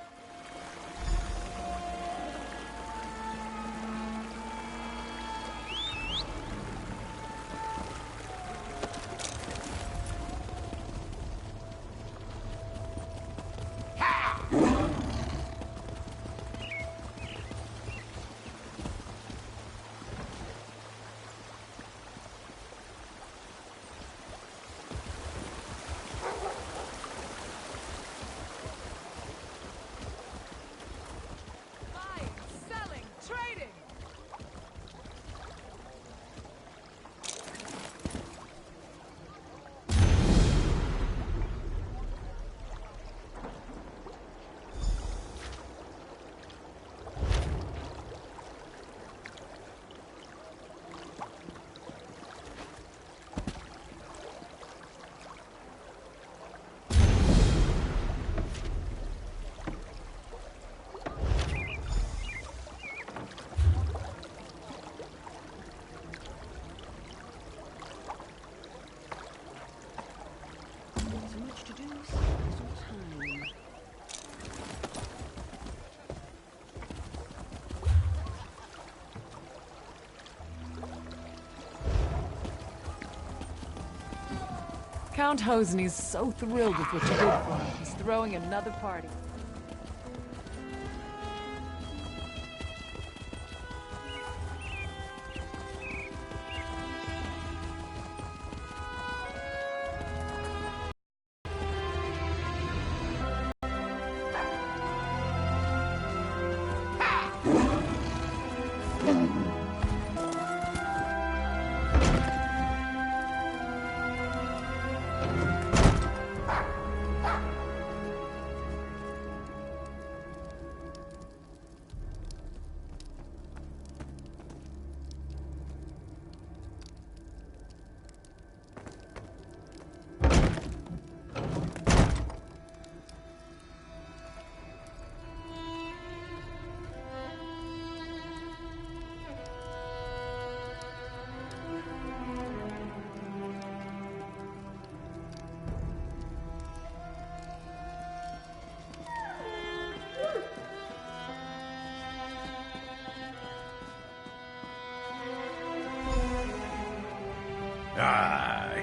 Count Hosny's so thrilled with what you did for him. He's throwing another party.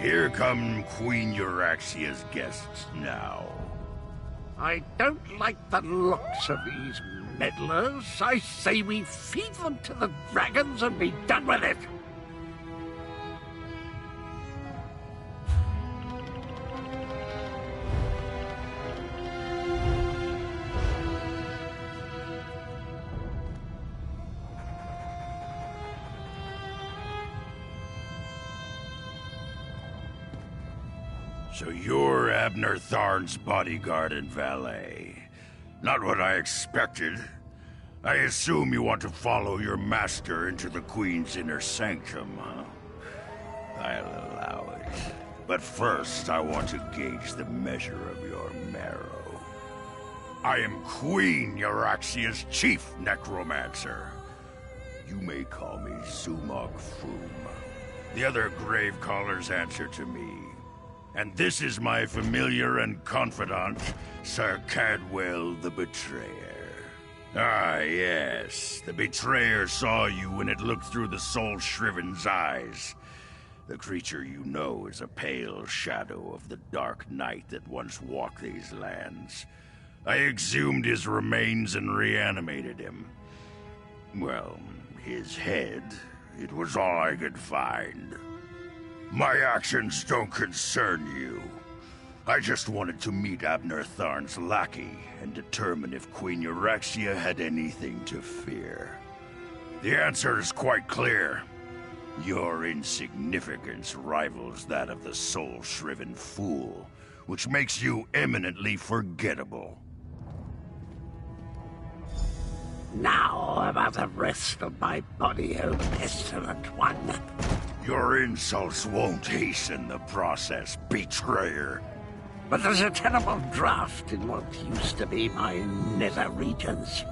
Here come Queen Euraxia's guests now. I don't like the looks of these meddlers. I say we feed them to the dragons and be done with it. So you're Abner Tharn's bodyguard and valet. Not what I expected. I assume you want to follow your master into the Queen's inner sanctum, huh? I'll allow it. But first, I want to gauge the measure of your marrow. I am Queen Euraxia's chief necromancer. You may call me Zumog Froom. The other Gravecallers answer to me. And this is my familiar and confidant, Sir Cadwell the Betrayer. Ah, yes. The Betrayer saw you when it looked through the soul-shriven's eyes. The creature you know is a pale shadow of the dark knight that once walked these lands. I exhumed his remains and reanimated him. Well, his head, it was all I could find. My actions don't concern you. I just wanted to meet Abner Tharn's lackey and determine if Queen Eurexia had anything to fear. The answer is quite clear. Your insignificance rivals that of the soul-shriven fool, which makes you eminently forgettable. Now about the rest of my body, O pestilent one. Your insults won't hasten the process, betrayer. But there's a terrible draft in what used to be my nether regions.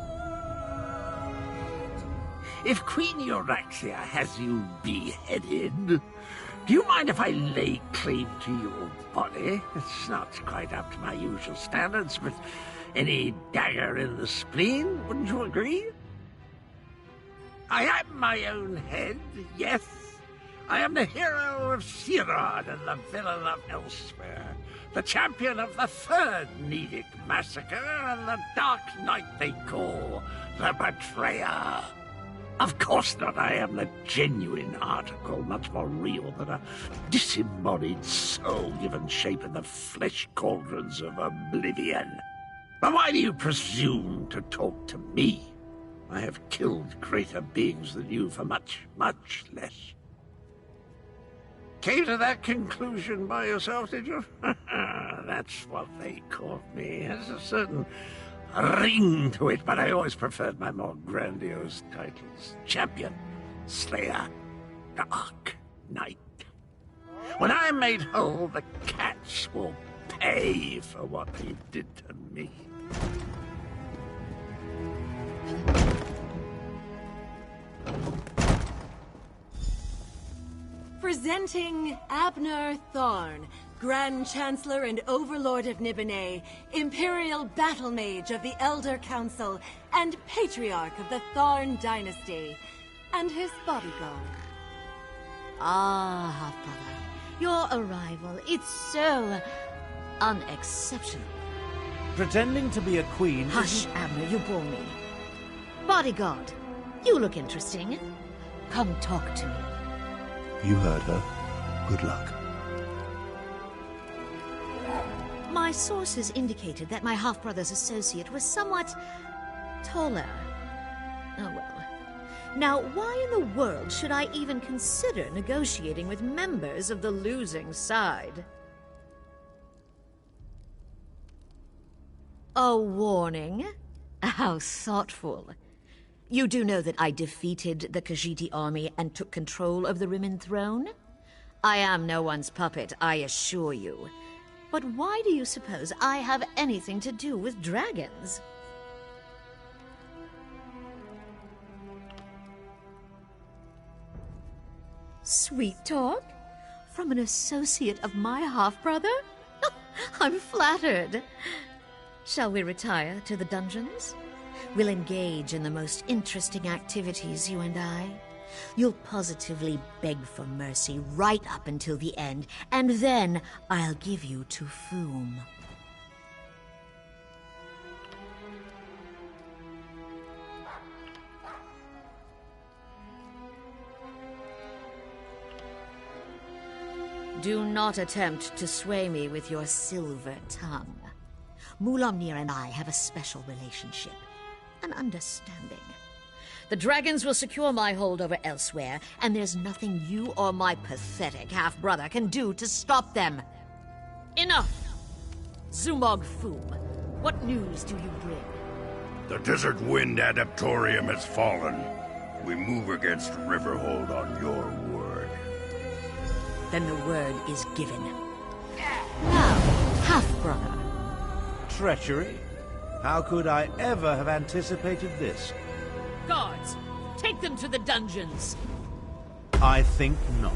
If Queen Eurexia has you beheaded, do you mind if I lay claim to your body? It's not quite up to my usual standards, but any dagger in the spleen, wouldn't you agree? I am my own head, yes. I am the hero of Sirod and the villain of Elsweyr, the champion of the Third Nedic Massacre and the Dark Knight they call the Betrayer. Of course not, I am the genuine article, much more real than a disembodied soul given shape in the flesh cauldrons of oblivion. But why do you presume to talk to me? I have killed greater beings than you for much, much less. Came to that conclusion by yourself, did you? That's what they called me. It has a certain ring to it, but I always preferred my more grandiose titles. Champion, Slayer, Dark Knight. When I am made whole, the cats will pay for what they did to me. Presenting Abner Tharn, Grand Chancellor and Overlord of Nibene, Imperial Battle Mage of the Elder Council, and Patriarch of the Tharn Dynasty, and his bodyguard. Ah, half-brother, your arrival, it's so unexceptional. Pretending to be a queen... Hush, Abner, you bore me. Bodyguard, you look interesting. Come talk to me. You heard her. Good luck. My sources indicated that my half-brother's associate was somewhat taller. Oh well. Now, why in the world should I even consider negotiating with members of the losing side? A warning? How thoughtful. You do know that I defeated the Khajiit army and took control of the Rimmon throne? I am no one's puppet, I assure you. But why do you suppose I have anything to do with dragons? Sweet talk? From an associate of my half-brother? I'm flattered. Shall we retire to the dungeons? We'll engage in the most interesting activities, you and I. You'll positively beg for mercy right up until the end, and then I'll give you to Foom. Do not attempt to sway me with your silver tongue. Mulamnir and I have a special relationship, an understanding. The dragons will secure my hold over Elsweyr, and there's nothing you or my pathetic half-brother can do to stop them. Enough! Zumog Foom, what news do you bring? The Desert Wind Adeptorium has fallen. We move against Riverhold on your word. Then the word is given. Now, half-brother. Treachery? How could I ever have anticipated this? Guards, take them to the dungeons. I think not.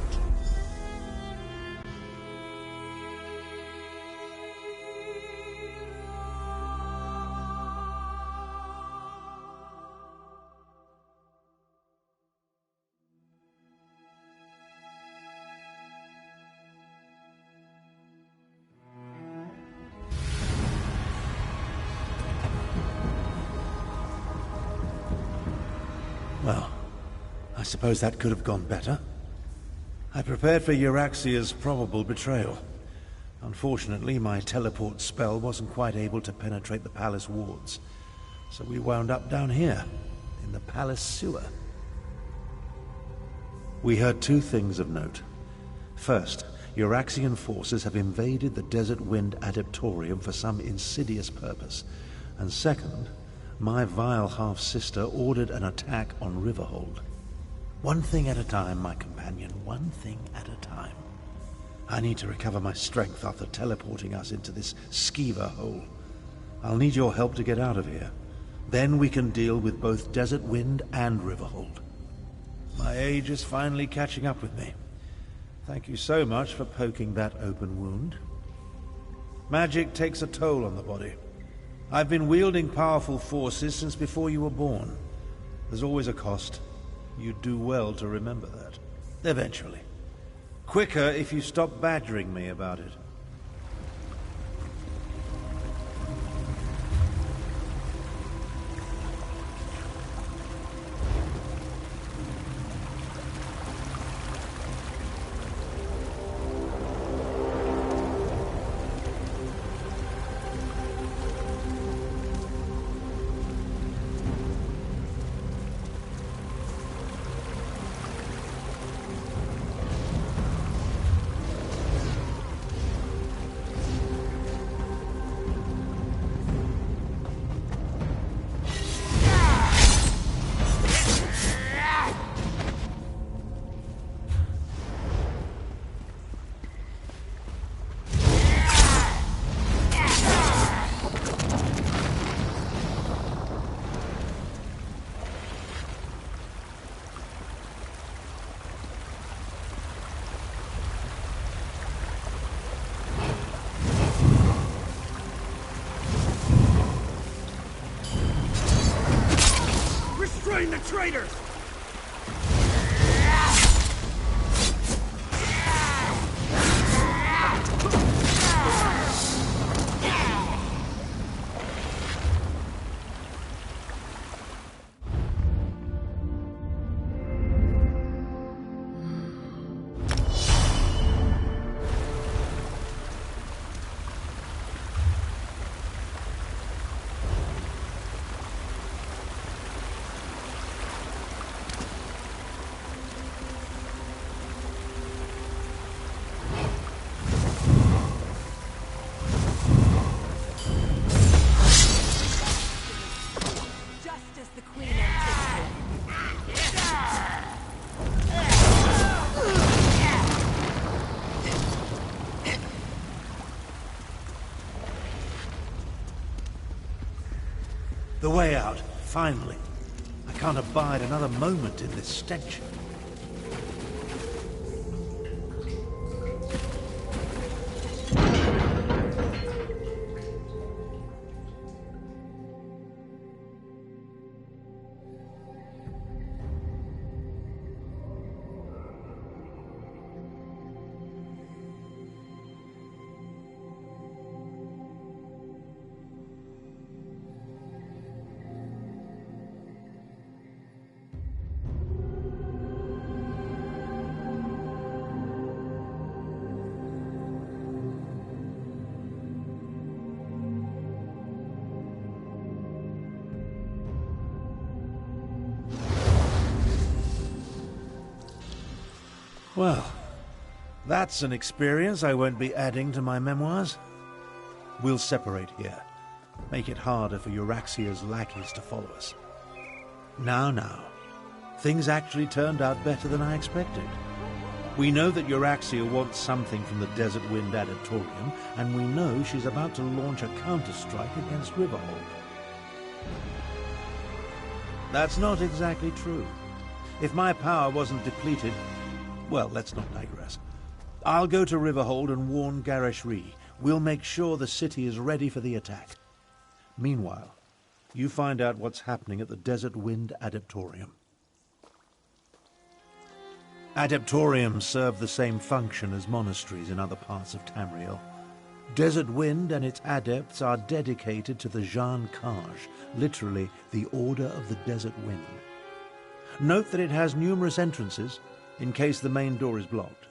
suppose that could have gone better. I prepared for Euraxia's probable betrayal. Unfortunately, my teleport spell wasn't quite able to penetrate the palace wards, so we wound up down here, in the palace sewer. We heard two things of note. First, Euraxian forces have invaded the Desert Wind Adeptorium for some insidious purpose. And second, my vile half-sister ordered an attack on Riverhold. One thing at a time, my companion, one thing at a time. I need to recover my strength after teleporting us into this skeever hole. I'll need your help to get out of here. Then we can deal with both Desert Wind and Riverhold. My age is finally catching up with me. Thank you so much for poking that open wound. Magic takes a toll on the body. I've been wielding powerful forces since before you were born. There's always a cost. You'd do well to remember that. Eventually. Quicker if you stop badgering me about it. Restrain the traitors! The way out, finally. I can't abide another moment in this stench. Well, that's an experience I won't be adding to my memoirs. We'll separate here. Make it harder for Euraxia's lackeys to follow us. Now. Things actually turned out better than I expected. We know that Euraxia wants something from the Desert Wind Adeptorium, and we know she's about to launch a counter-strike against Riverhold. That's not exactly true. If my power wasn't depleted... Well, let's not digress. I'll go to Riverhold and warn Garishri. We'll make sure the city is ready for the attack. Meanwhile, you find out what's happening at the Desert Wind Adeptorium. Adeptoriums serve the same function as monasteries in other parts of Tamriel. Desert Wind and its adepts are dedicated to the Jan Kaj, literally the Order of the Desert Wind. Note that it has numerous entrances, in case the main door is blocked.